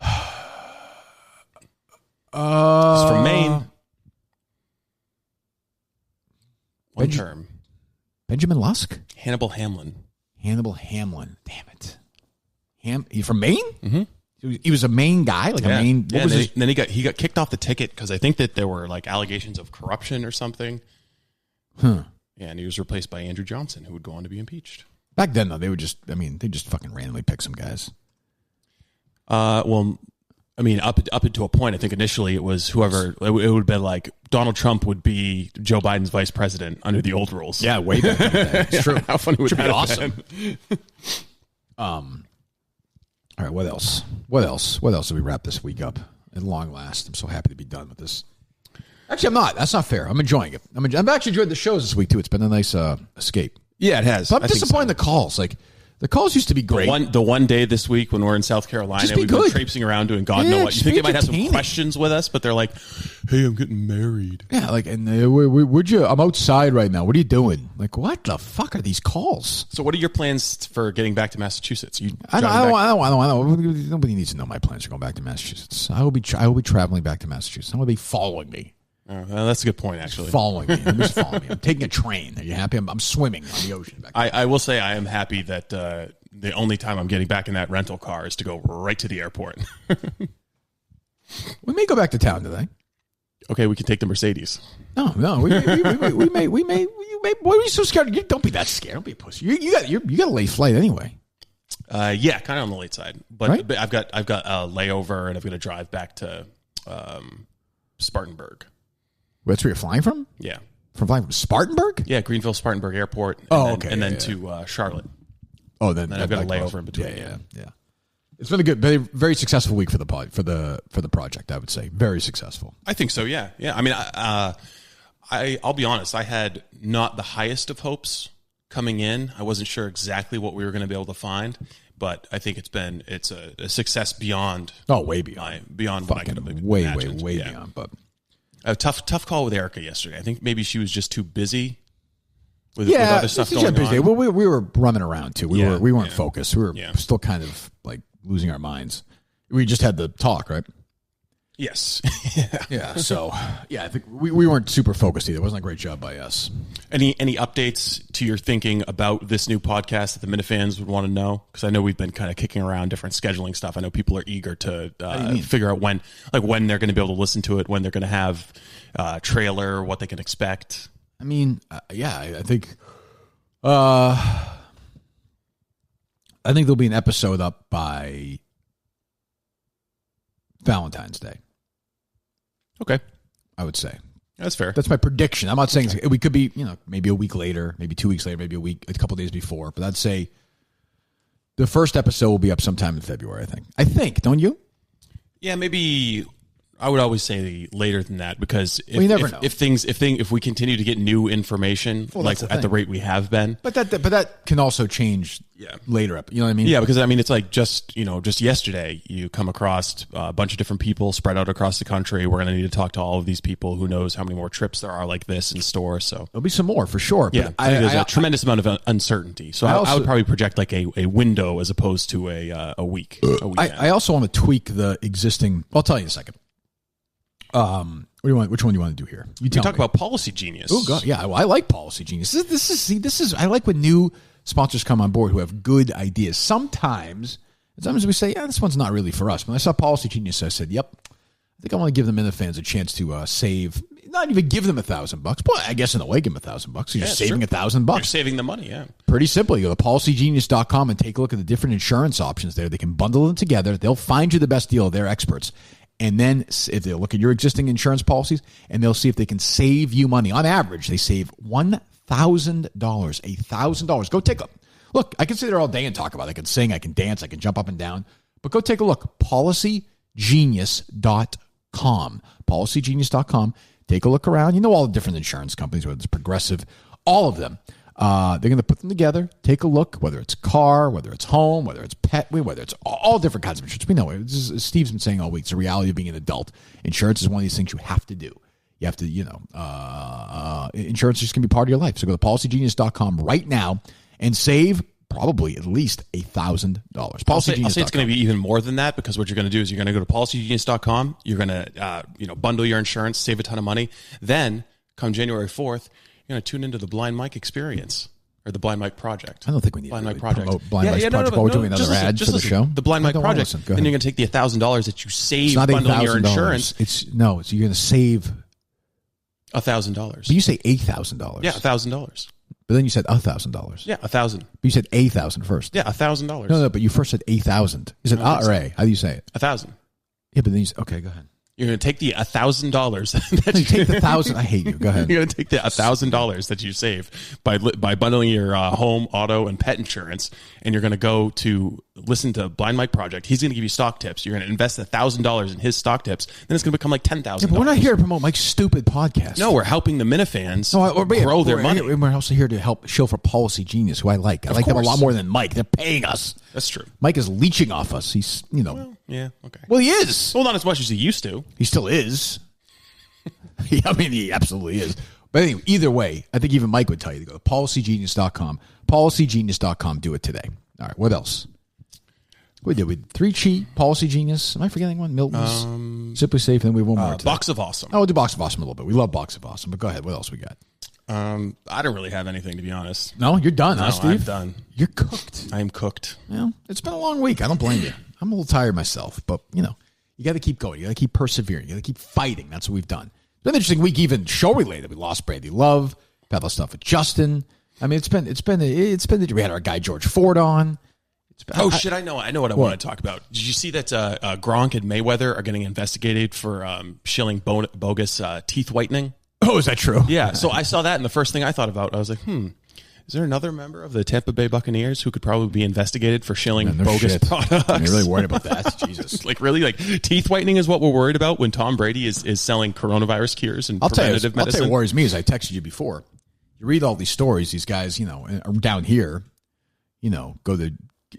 He's from Maine. One term. Benjamin Lusk? Hannibal Hamlin. Hannibal Hamlin. Damn it. He from Maine? Mm-hmm. He was a Maine guy, like a Maine. What was then he got kicked off the ticket because I think that there were like allegations of corruption or something. Huh. Yeah, and he was replaced by Andrew Johnson, who would go on to be impeached. Back then, though, they just fucking randomly pick some guys. Well, I mean, up until a point, I think initially it was whoever. It would have been like Donald Trump would be Joe Biden's vice president under the old rules. Yeah, way back in the day. It's true. How funny would that be awesome. All right, what else? What else did we wrap this week up? At long last, I'm so happy to be done with this. Actually, I'm not. That's not fair. I'm enjoying it. I'm actually enjoying the shows this week too. It's been a nice escape. Yeah, it has. But I'm disappointed in the calls. Like the calls used to be great. The one day this week when we're in South Carolina, we've been traipsing around doing God know what. You think they might have some questions with us, but they're like, "Hey, I'm getting married." Yeah, like, and would you? I'm outside right now. What are you doing? Like, what the fuck are these calls? So, what are your plans for getting back to Massachusetts? I don't. Nobody needs to know my plans for going back to Massachusetts. I will be traveling back to Massachusetts. I'm going to be following me. Oh, well, that's a good point, actually. Following me. Just following me. I'm taking a train. Are you happy? I'm swimming on the ocean. I will say I am happy that the only time I'm getting back in that rental car is to go right to the airport. We may go back to town today. Okay, we can take the Mercedes. No, we may. Why are you so scared? Don't be that scared. Don't be a pussy. You got a late flight anyway. Yeah, kind of on the late side, but, right? but I've got a layover and I've got to drive back to Spartanburg. That's where you're flying from? Yeah. Flying from Spartanburg? Yeah, Greenville Spartanburg Airport. And then to Charlotte. Oh, then I've got a layover in between. Yeah. It's been a good, very successful week for the project. I would say very successful. I think so. Yeah. I mean, I'll be honest. I had not the highest of hopes coming in. I wasn't sure exactly what we were going to be able to find, but I think it's a success beyond. Oh, way beyond. Beyond what I could have imagined. Way beyond. But a tough call with Erica yesterday. I think maybe she was just too busy with other stuff going on. Well, we were running around too. We weren't focused. We were still kind of like losing our minds. We just had the talk, right? Yes. Yeah. So I think we weren't super focused either. It wasn't a great job by us. Any updates to your thinking about this new podcast that the Minifans would want to know? Because I know we've been kind of kicking around different scheduling stuff. I know people are eager to figure out when they're going to be able to listen to it, when they're going to have a trailer, what they can expect. I mean, I think there'll be an episode up by Valentine's Day. Okay. I would say. That's fair. That's my prediction. I'm not saying we could be, maybe a week later, maybe 2 weeks later, maybe a couple days before. But I'd say the first episode will be up sometime in February, I think, don't you? Yeah, maybe. I would always say later than that because you never know. If we continue to get new information at the rate we have been, but that can also change later up. You know what I mean? Yeah, because I mean it's like just yesterday you come across a bunch of different people spread out across the country. We're going to need to talk to all of these people. Who knows how many more trips there are like this in store? So there'll be some more for sure. Yeah, but I think there's a tremendous amount of uncertainty. So I would probably project like a window as opposed to a week. I also want to tweak the existing. I'll tell you in a second. What do you want? Which one do you want to do here? You talk about Policy Genius. Oh God, yeah, I like Policy Genius. This is. I like when new sponsors come on board who have good ideas. Sometimes we say, this one's not really for us. When I saw Policy Genius, I said, yep, I think I want to give the Minifans a chance to save. Not even give them $1,000, but I guess in a way, give them $1,000. You're saving $1,000. You're saving the money. Yeah, pretty simple. You go to policygenius.com and take a look at the different insurance options there. They can bundle them together. They'll find you the best deal. They're experts. And then if they look at your existing insurance policies and they'll see if they can save you money. On average, they save $1,000. $1,000. Go take a look. I can sit there all day and talk about it. I can sing, I can dance, I can jump up and down. But go take a look. Policygenius.com. Policygenius.com. Take a look around. You know all the different insurance companies, whether it's Progressive, all of them. They're going to put them together, take a look, whether it's car, whether it's home, whether it's pet, whether it's all different kinds of insurance. We know it. As Steve's been saying all week, it's the reality of being an adult. Insurance is one of these things you have to do. You have to, insurance is just going to be part of your life. So go to policygenius.com right now and save probably at least $1,000. I'll say it's going to be even more than that because what you're going to do is you're going to go to policygenius.com. You're going to, bundle your insurance, save a ton of money. Then come January 4th, you're going to tune into the Blind Mike experience. Or the Blind Mike Project. I don't think we need Blind to Mike Project. Blind Mike's Project. While we're doing another ad for the show. The Blind Mike Project. Then you're going to take the $1,000 that you save bundling your insurance. You're going to save $1,000. But you say $8,000. Yeah, $1,000. But then you said $1,000. Yeah, 1,000. But you said $8,000 first. Yeah, $1,000. No, but you first said 8,000. Is it or A? How do you say it? 1,000. Yeah, but then you said, okay, go ahead. You're going to take the $1,000. You take the 1,000. I hate you. Go ahead. You're going to take the $1,000 that you save by bundling your home, auto, and pet insurance, and you're going to go to listen to Blind Mike Project. He's going to give you stock tips. You're going to invest $1,000 in his stock tips. Then it's going to become like $10,000. Yeah, but we're not here to promote Mike's stupid podcast. No, we're helping the Minifans grow their money. We're also here to help show for Policy Genius, who I like. I like them a lot more than Mike. They're paying us. That's true. Mike is leeching off us. He's, Well, yeah, okay. Well, he is. Well, not as much as he used to. He still is. I mean, he absolutely is. But anyway, either way, I think even Mike would tell you to go to policygenius.com. Policygenius.com. Do it today. All right. What else? What did we? 3 Cheat, Policy Genius. Am I forgetting one? Milton's, Simply Safe, and then we have one more. Box of Awesome. Oh, we'll do Box of Awesome a little bit. We love Box of Awesome, but go ahead. What else we got? I don't really have anything, to be honest. No, you're done, huh, Steve? I'm done. You're cooked. I am cooked. Well, it's been a long week. I don't blame you. I'm a little tired myself, but you got to keep going. You got to keep persevering. You got to keep fighting. That's what we've done. It's been an interesting week, even show related. We lost Brandi Love. We've had all stuff with Justin. I mean, it's been. We had our guy George Ford on. Shit! I know what I want to talk about. Did you see that Gronk and Mayweather are getting investigated for shilling bogus teeth whitening? Oh, is that true? Yeah. So I saw that, and the first thing I thought about, I was like, is there another member of the Tampa Bay Buccaneers who could probably be investigated for shilling bogus products? You're really worried about that? Jesus. Like teeth whitening is what we're worried about when Tom Brady is selling coronavirus cures and preventative medicine? I'll tell you what worries me is I texted you before. You read all these stories, these guys, down here, go to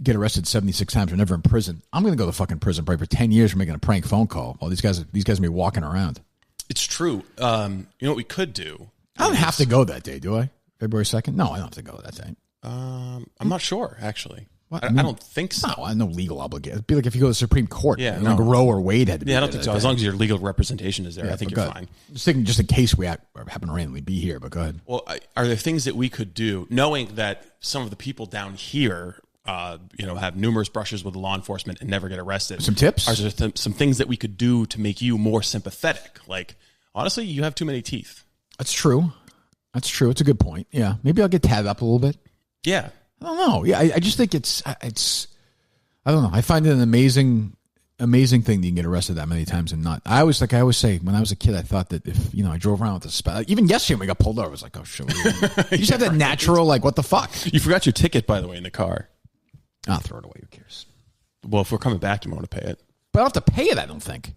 get arrested 76 times, are never in prison. I'm going to go to fucking prison probably for 10 years for making a prank phone call while these guys are going to be walking around. It's true. You know what we could do? I don't have to go that day, do I? February 2nd? No, I don't have to go that day. I'm not sure, actually. What? I don't think so. No, I have no legal obligation. It'd be like if you go to the Supreme Court. Yeah, like Roe or Wade had to be I don't think so. As long as your legal representation is there, I think you're fine. Just thinking, just in case we happen to randomly be here, but go ahead. Well, are there things that we could do, knowing that some of the people down here have numerous brushes with law enforcement and never get arrested? Some tips? Are there some things that we could do to make you more sympathetic? Like, honestly, you have too many teeth. That's true. It's a good point. Yeah. Maybe I'll get tabbed up a little bit. Yeah. I don't know. Yeah. I just think it's, I don't know. I find it an amazing thing that you can get arrested that many times and not. I always say, when I was a kid, I thought that if, I drove around with a spell, even yesterday when we got pulled over, I was like, oh, shit. You just have that natural, like, what the fuck? You forgot your ticket, by the way, in the car. I'll throw it away. Who cares? Well, if we're coming back, you want to pay it. But I don't have to pay it, I don't think.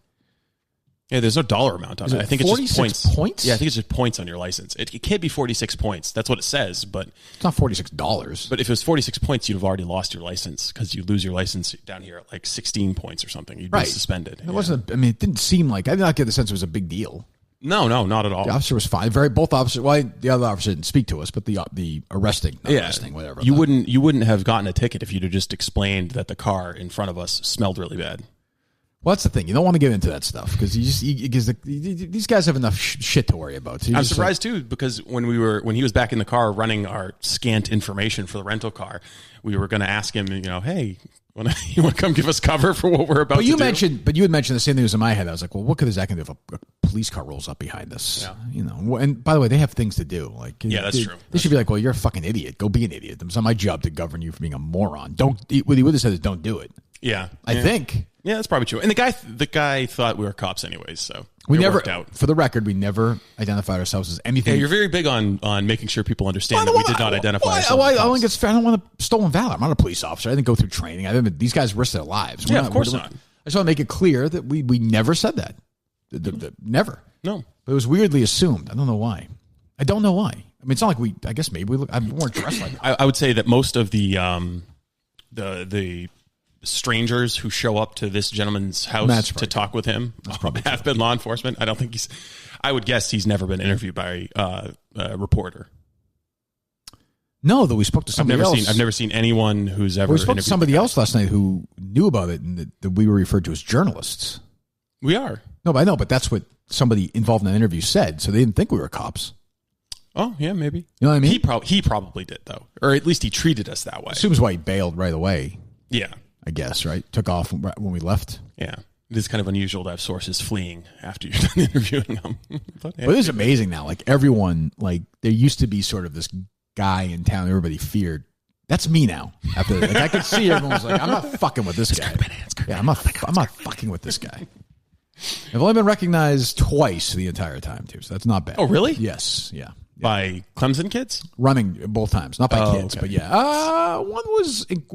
Yeah, there's no dollar amount on it. I think it's just points. Yeah, I think it's just points on your license. It can't be 46 points. That's what it says, but it's not $46. But if it was 46 points, you'd have already lost your license because you lose your license down here at like 16 points or something. You'd be suspended. It wasn't. I mean, it didn't seem like. I did not get the sense it was a big deal. No, not at all. The officer was fine. Both officers. Well, the other officer didn't speak to us, but the arresting, whatever. You wouldn't have gotten a ticket if you'd have just explained that the car in front of us smelled really bad. Well, that's the thing. You don't want to get into that stuff because these guys have enough shit to worry about. So I'm surprised too because when he was back in the car running our scant information for the rental car, we were going to ask him, hey, you want to come give us cover for what we're about to do? But you had mentioned the same thing was in my head. I was like, well, what could Zach do if a police car rolls up behind us? Yeah. And by the way, they have things to do. Like, that's true. They should be like, well, you're a fucking idiot. Go be an idiot. It's not my job to govern you for being a moron. What he would have said is don't do it. Yeah. I think. Yeah, that's probably true. And the guy thought we were cops anyways, so we never worked out. For the record, we never identified ourselves as anything. Yeah, you're very big on making sure people understand that we did not identify ourselves. I don't think it's fair. I don't want stolen valor. I'm not a police officer. I didn't go through training. These guys risked their lives. Of course not. I just want to make it clear that we never said that. Never. No. But it was weirdly assumed. I don't know why. I mean, it's not like I guess maybe we look. I'm more dressed like. I would say that most of the strangers who show up to this gentleman's house to talk with him have been law enforcement. I don't think I would guess he's never been interviewed by a reporter. No, though we spoke to somebody else. I've never seen anyone who's ever. We spoke to somebody else last night who knew about it, and that we were referred to as journalists. We are. No, but I know, but that's what somebody involved in that interview said. So they didn't think we were cops. Oh, yeah, maybe. You know what I mean? He probably did, though. Or at least he treated us that way. Assumes why he bailed right away. Yeah. I guess, right? Took off when we left. Yeah. It is kind of unusual to have sources fleeing after you're done interviewing them. But it is amazing now. Like everyone, like there used to be sort of this guy in town everybody feared. That's me now. After like, I could see everyone was like, I'm not fucking with this guy. Yeah, I'm not fucking with this guy. I've only been recognized twice the entire time too, so that's not bad. Oh, really? Yes. Yeah. By Clemson kids? Running both times, not by kids, but yeah. One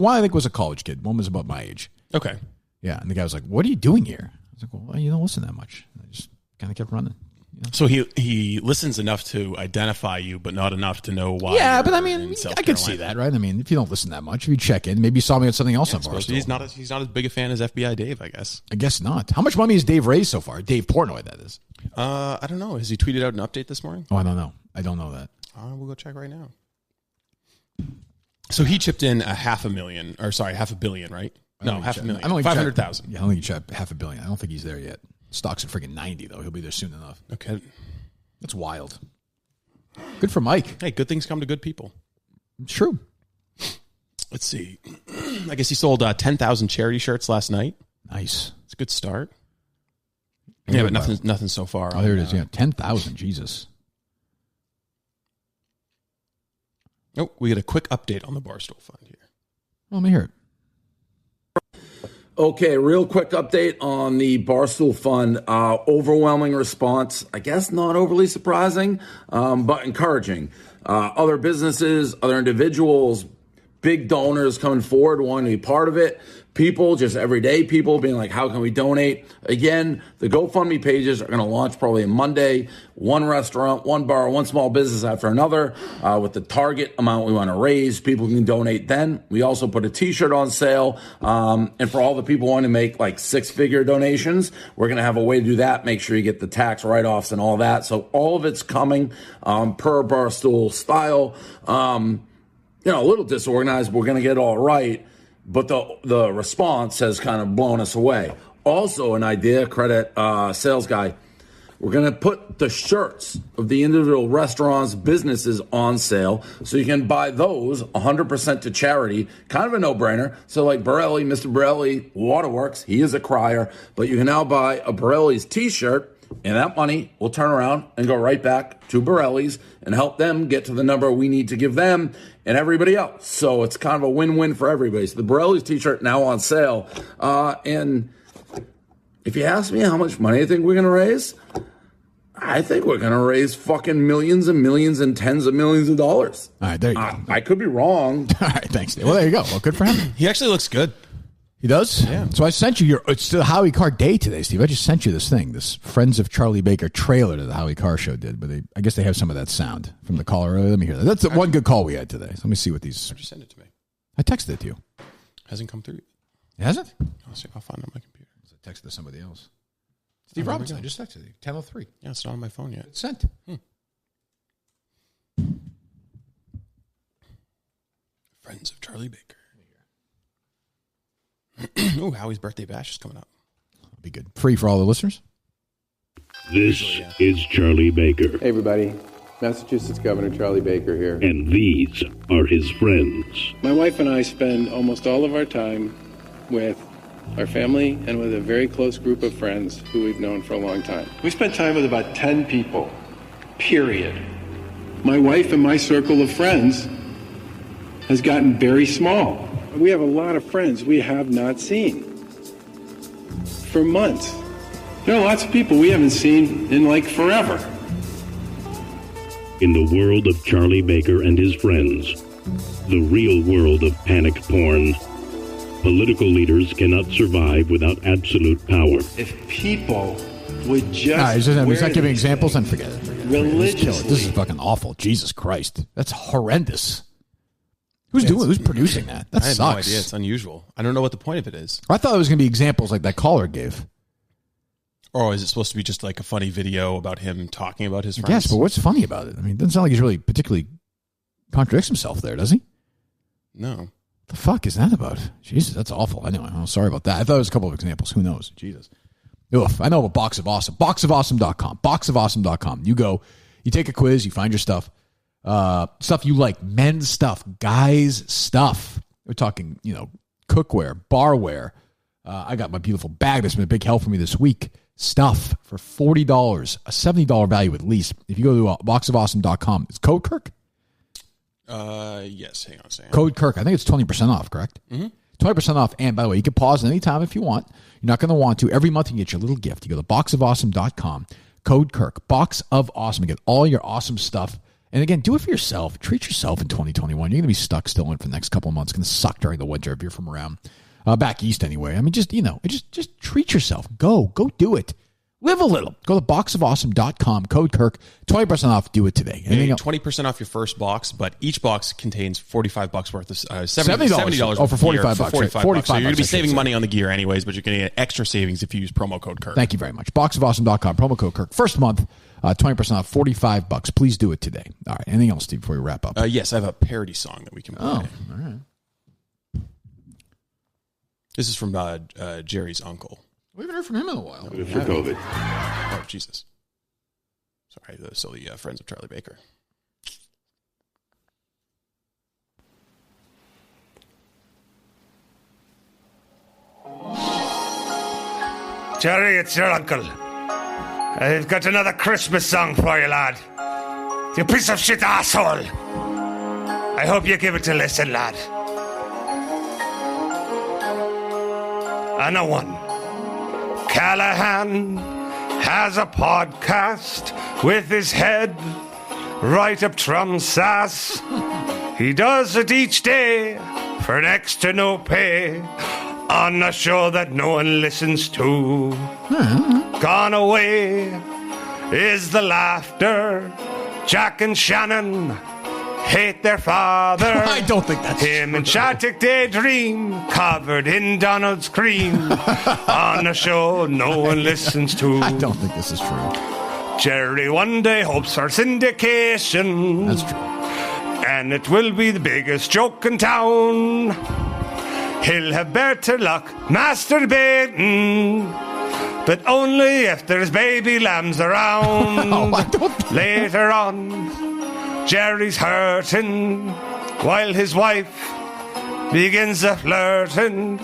I think was a college kid. One was about my age. Okay. Yeah, and the guy was like, "What are you doing here?" I was like, "Well, you don't listen that much." I just kind of kept running. You know? So he listens enough to identify you, but not enough to know why. Yeah, but I mean, I could see that, right? I mean, if you don't listen that much, if you check in, maybe you saw me on something else on Barstool. He's not as big a fan as FBI Dave, I guess. I guess not. How much money has Dave raised so far? Dave Portnoy, that is. I don't know. Has he tweeted out an update this morning? Oh, I don't know. I don't know that. We'll go check right now. So he chipped in $500 million, right? No, $500,000. 500,000. Yeah, I don't think he chipped $500 million. I don't think he's there yet. Stock's at freaking 90 though. He'll be there soon enough. Okay, that's wild. Good for Mike. Hey, good things come to good people. It's true. Let's see. I guess he sold 10,000 charity shirts last night. Nice. It's a good start. Yeah, but nothing so far. Oh, there it is. Yeah, 10,000. Jesus. Oh, we get a quick update on the Barstool Fund here. Well, let me hear it. Okay, real quick update on the Barstool Fund. Overwhelming response. I guess not overly surprising, but encouraging. Other businesses, other individuals, big donors coming forward, wanting to be part of it. People, just everyday people being like, how can we donate? Again, the GoFundMe pages are going to launch probably on Monday. One restaurant, one bar, one small business after another with the target amount we want to raise. People can donate then. We also put a T-shirt on sale. And for all the people wanting to make like six-figure donations, we're going to have a way to do that. Make sure you get the tax write-offs and all that. So all of it's coming per Barstool style. A little disorganized, but we're going to get it all right. But the response has kind of blown us away. Also, an idea, credit sales guy, we're going to put the shirts of the individual restaurants, businesses on sale. So you can buy those 100% to charity. Kind of a no-brainer. So like Borelli, Mr. Borelli, Waterworks, he is a crier. But you can now buy a Borelli's T-shirt, and that money will turn around and go right back to Borelli's and help them get to the number we need to give them and everybody else. So it's kind of a win-win for everybody. So the Borelli's T-shirt now on sale. And if you ask me how much money I think we're going to raise, I think we're going to raise fucking millions and millions and tens of millions of dollars. All right, there you go. I could be wrong. All right, thanks, Dave. Well, there you go. Well, good for him. He actually looks good. He does? Yeah. So I sent you it's the Howie Carr day today, Steve. I just sent you this thing, this Friends of Charlie Baker trailer that the Howie Carr show did, but I guess they have some of that sound from the caller earlier. Let me hear that. That's the one good call we had today. So let me see what these... Why'd you send it to me? I texted it to you. Hasn't come through. It hasn't? I'll find it on my computer. I texted to somebody else. Steve Robinson, I just texted you. 10:03. Yeah, it's not on my phone yet. It's sent. Friends of Charlie Baker. Oh, Howie's birthday bash is coming up. That'll be good. Free for all the listeners? This is Charlie Baker. Hey, everybody. Massachusetts Governor Charlie Baker here. And these are his friends. My wife and I spend almost all of our time with our family and with a very close group of friends who we've known for a long time. We spend time with about 10 people, period. My wife and my circle of friends has gotten very small. We have a lot of friends we have not seen for months. There are lots of people we haven't seen in like forever. In the world of Charlie Baker and his friends, the real world of panicked porn, political leaders cannot survive without absolute power. If people would just... he's not giving examples, then forget it. Religiously. This is fucking awful. Jesus Christ. That's horrendous. Who's producing that? That I have sucks. no idea. It's unusual. I don't know what the point of it is. I thought it was going to be examples like that caller gave. Or is it supposed to be just like a funny video about him talking about his friends? Yes, but what's funny about it? I mean, it doesn't sound like he's really particularly contradicts himself there, does he? No. What the fuck is that about? Jesus, that's awful. Anyway, I'm sorry about that. I thought it was a couple of examples. Who knows? Jesus. Oof, I know about Box of Awesome. Boxofawesome.com. Boxofawesome.com. You go, you take a quiz, you find your stuff. stuff you like, men's stuff, guys' stuff. We're talking, cookware, barware. I got my beautiful bag that's been a big help for me this week. Stuff for $40, a $70 value at least. If you go to boxofawesome.com, it's code Kirk? Yes, hang on a second. Code Kirk. I think it's 20% off, correct? Mm-hmm. 20% off. And by the way, you can pause at any time if you want. You're not going to want to. Every month you get your little gift. You go to boxofawesome.com, code Kirk, Box of Awesome. You get all your awesome stuff. And again, do it for yourself. Treat yourself in 2021. You're going to be stuck still in for the next couple of months. It's going to suck during the winter if you're from around back east anyway. I mean, just treat yourself. Go do it. Live a little. Go to boxofawesome.com, code Kirk, 20% off. Do it today. 20% off your first box, but each box contains $45 worth of $70 for $45. $45. So you're going to be saving money on the gear anyways, but you're going to get extra savings if you use promo code Kirk. Thank you very much. Boxofawesome.com, promo code Kirk. First month, 20% off, $45. Please do it today. All right. Anything else, Steve, before we wrap up? Yes, I have a parody song that we can play. Oh, all right. This is from Jerry's uncle. We haven't heard from him in a while. For COVID. Oh, Jesus. Sorry, the silly friends of Charlie Baker. Jerry, it's your uncle. I've got another Christmas song for you, lad. You piece of shit asshole. I hope you give it a listen, lad. And a one. Callahan has a podcast with his head right up Trump's ass. He does it each day for next to no pay on a show that no one listens to. Gone away is the laughter. Jack and Shannon hate their father. I don't think that's him and Shattuck daydream covered in Donald's cream on a show no one listens to. I don't think this is true. Jerry one day hopes for syndication. That's true. And it will be the biggest joke in town. He'll have better luck masturbating, but only if there's baby lambs around. Later on, Jerry's hurting while his wife begins a flirting.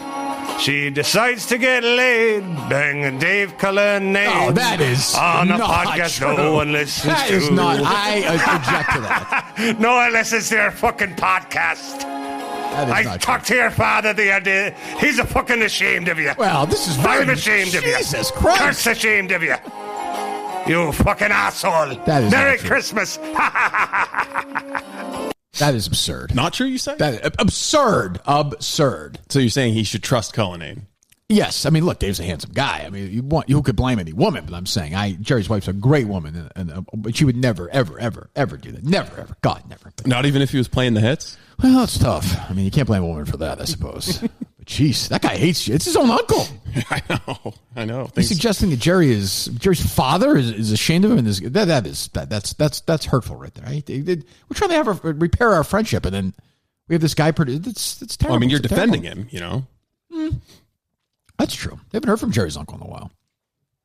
She decides to get laid, banging Dave Cullen. Oh, that is on a not podcast true. no one listens to. That is not. I object to that. No one listens to your fucking podcast. I talked to your father the other day. He's a fucking ashamed of you. Well, this is very... I'm ashamed of you. Jesus Christ. Kurt's ashamed of you. You fucking asshole. That is Merry not true. Christmas. That is absurd. Not true, you say? That is absurd. Absurd. So you're saying he should trust Cullen? Yes. I mean, look, Dave's a handsome guy. I mean, you could blame any woman, but I'm saying Jerry's wife's a great woman, but she would never, ever, ever, ever do that. Never, ever. God, never. But, not even if he was playing the hits? Well, it's tough. I mean, you can't blame a woman for that, I suppose. But jeez, that guy hates you. It's his own uncle. I know. He's suggesting that Jerry's father is ashamed of him. And that's hurtful right there. We're trying to repair our friendship, and then we have this guy. It's terrible. Well, I mean, you're defending him, you know. That's true. They haven't heard from Jerry's uncle in a while.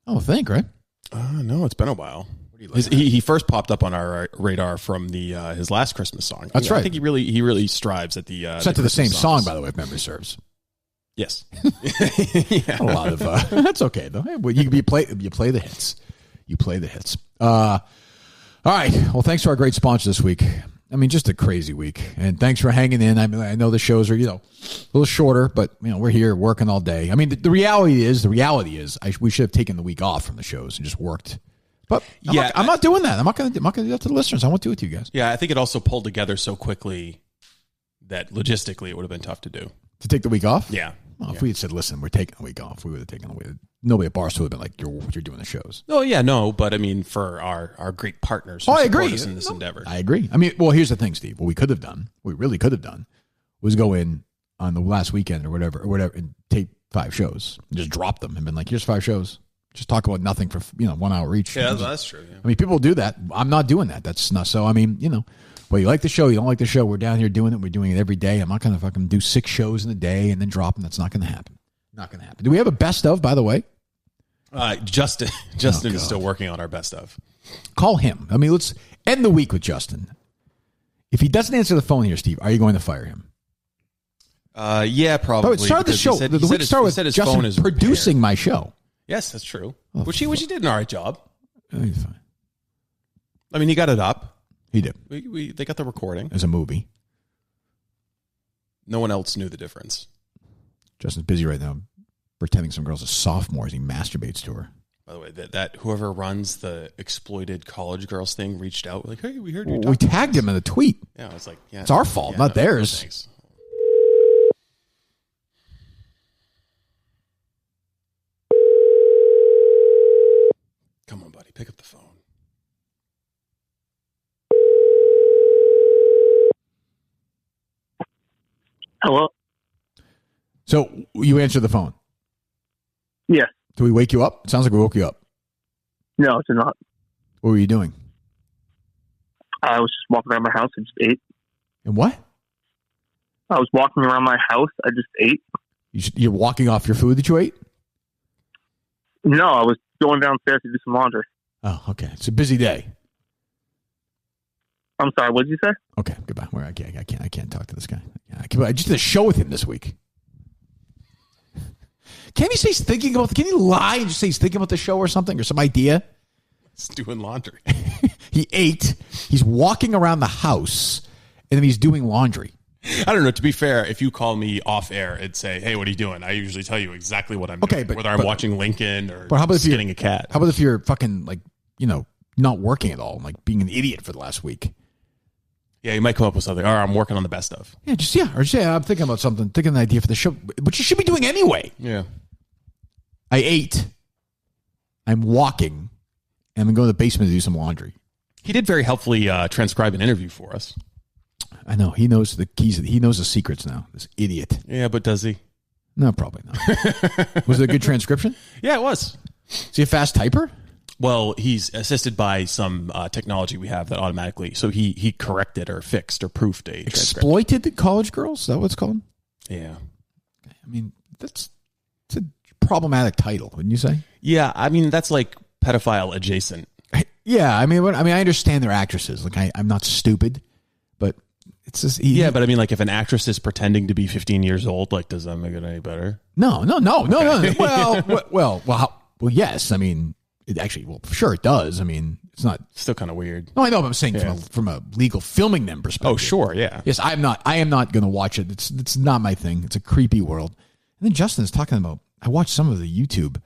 I don't think, right? No, it's been a while. He first popped up on our radar from his last Christmas song. That's right. I think he really strives at the set to the same song, by the way, if memory serves. Yes. A lot of that's okay though. Hey, well, you play the hits. You play the hits. All right. Well, thanks to our great sponsor this week. I mean, just a crazy week, and thanks for hanging in. I mean, I know the shows are a little shorter, but we're here working all day. I mean, the reality is we should have taken the week off from the shows and just worked. But I'm not doing that. I'm not going to do that to the listeners. I won't do it to you guys. Yeah, I think it also pulled together so quickly that logistically it would have been tough to do. To take the week off? Yeah. Well, if we had said, listen, we're taking a week off, we would have taken a week. Nobody at Barstool would have been like, you're doing the shows. Oh, yeah, no, but I mean, for our great partners who support us in this endeavor. I agree. I mean, well, here's the thing, Steve. What we really could have done, was go in on the last weekend or whatever, and tape 5 shows. And just drop them and been like, here's 5 shows. Just talk about nothing for 1 hour each. Yeah, that's true. Yeah. I mean, people do that. I'm not doing that. That's not so. I mean, well, you like the show, you don't like the show. We're down here doing it. We're doing it every day. I'm not going to fucking do 6 shows in a day and then drop them. That's not going to happen. Not going to happen. Do we have a best of, by the way? Justin is still working on our best of. Call him. I mean, let's end the week with Justin. If he doesn't answer the phone here, Steve, are you going to fire him? Yeah, probably. But start the show. The week started with Justin producing my show. Yes, that's true. Which he did an all right job. He's fine. I mean, he got it up. He did. They got the recording as a movie. No one else knew the difference. Justin's busy right now, pretending some girl's a sophomore as he masturbates to her. By the way, that whoever runs the exploited college girls thing reached out like, "Hey, we heard you." We tagged him in the tweet. Yeah, I was like, "Yeah, it's our fault, not theirs." No, thanks. Come on, buddy, pick up the phone. Hello. So you answered the phone. Yes. Do we wake you up? It sounds like we woke you up. No, it's not. What were you doing? I was just walking around my house. I just ate. And what? I was walking around my house. I just ate. You're walking off your food that you ate? No, I was going downstairs to do some laundry. Oh, okay. It's a busy day. I'm sorry. What did you say? Okay, goodbye. I can't talk to this guy. I just did a show with him this week. Can't he say he's thinking about? Can he lie and just say he's thinking about the show or something or some idea? He's doing laundry. He ate. He's walking around the house, and then he's doing laundry. I don't know. To be fair, if you call me off air and say, "Hey, what are you doing?" I usually tell you exactly what I'm doing. Whether I'm watching Lincoln or skinning a cat. How about if you're fucking not working at all, like being an idiot for the last week? Yeah, you might come up with something. Or I'm working on the best of. Yeah, I'm thinking about something, thinking of an idea for the show, which you should be doing anyway. Yeah. I ate. I'm walking, and I'm going to the basement to do some laundry. He did very helpfully transcribe an interview for us. I know. He knows the keys. He knows the secrets now. This idiot. Yeah, but does he? No, probably not. Was it a good transcription? Yeah, it was. Is he a fast typer? Well, he's assisted by some technology we have that automatically. So he corrected or fixed or proofed a exploited the college girls. Is that what it's called? Yeah. I mean, it's a problematic title, wouldn't you say? Yeah, I mean that's like pedophile adjacent. Yeah, I mean, I understand they're actresses. Like I'm not stupid, but it's just but I mean, like if an actress is pretending to be 15 years old, like does that make it any better? No. Well, yes. I mean. Sure it does. I mean, it's not still kind of weird. No, I know, but I'm saying from a legal filming them perspective. Oh, sure, yeah. Yes, I am not going to watch it. It's not my thing. It's a creepy world. And then Justin's talking about. I watched some of the YouTube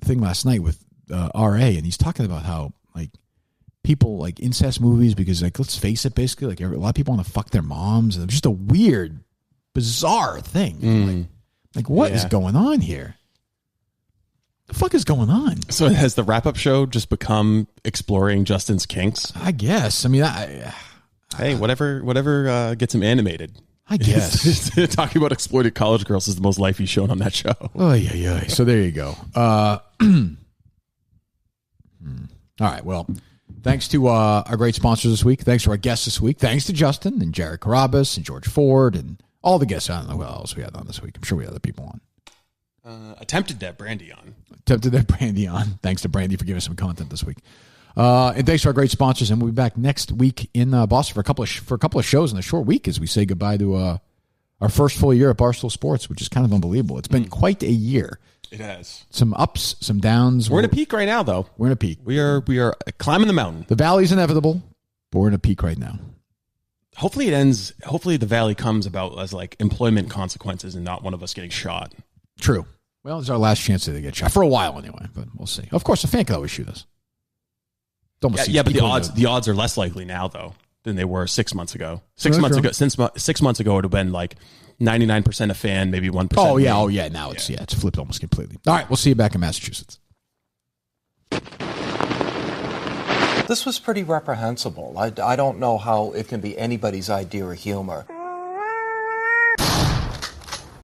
thing last night with RA, and he's talking about how like people like incest movies because like let's face it, basically like a lot of people want to fuck their moms, and it's just a weird, bizarre thing. Like what is going on here? The fuck is going on? So has the wrap-up show just become exploring Justin's kinks? I guess. I mean, hey, whatever gets him animated. I guess talking about exploited college girls is the most life he's shown on that show. Oh yeah. So there you go. All right. Well, thanks to our great sponsors this week. Thanks to our guests this week. Thanks to Justin and Jared Carrabis and George Ford and all the guests. I don't know what else we had on this week. I'm sure we had other people on. Attempted that Brandi on. Thanks to Brandi for giving us some content this week. And thanks to our great sponsors. And we'll be back next week in Boston for a couple of shows in a short week as we say goodbye to our first full year at Barstool Sports, which is kind of unbelievable. It's been quite a year. It has. Some ups, some downs. We're in a peak right now, though. We're in a peak. We are climbing the mountain. The valley's inevitable, but we're in a peak right now. Hopefully it ends. Hopefully the valley comes about as like employment consequences and not one of us getting shot. True. Well, it's our last chance to get shot for a while anyway, but we'll see. Of course, a fan can always shoot us. But the odds are less likely now though than they were 6 months ago. 6 months ago, since 6 months ago, it would have been like 99% a fan, maybe 1%. Oh yeah. Now it's flipped almost completely. All right, we'll see you back in Massachusetts. This was pretty reprehensible. I don't know how it can be anybody's idea of humor.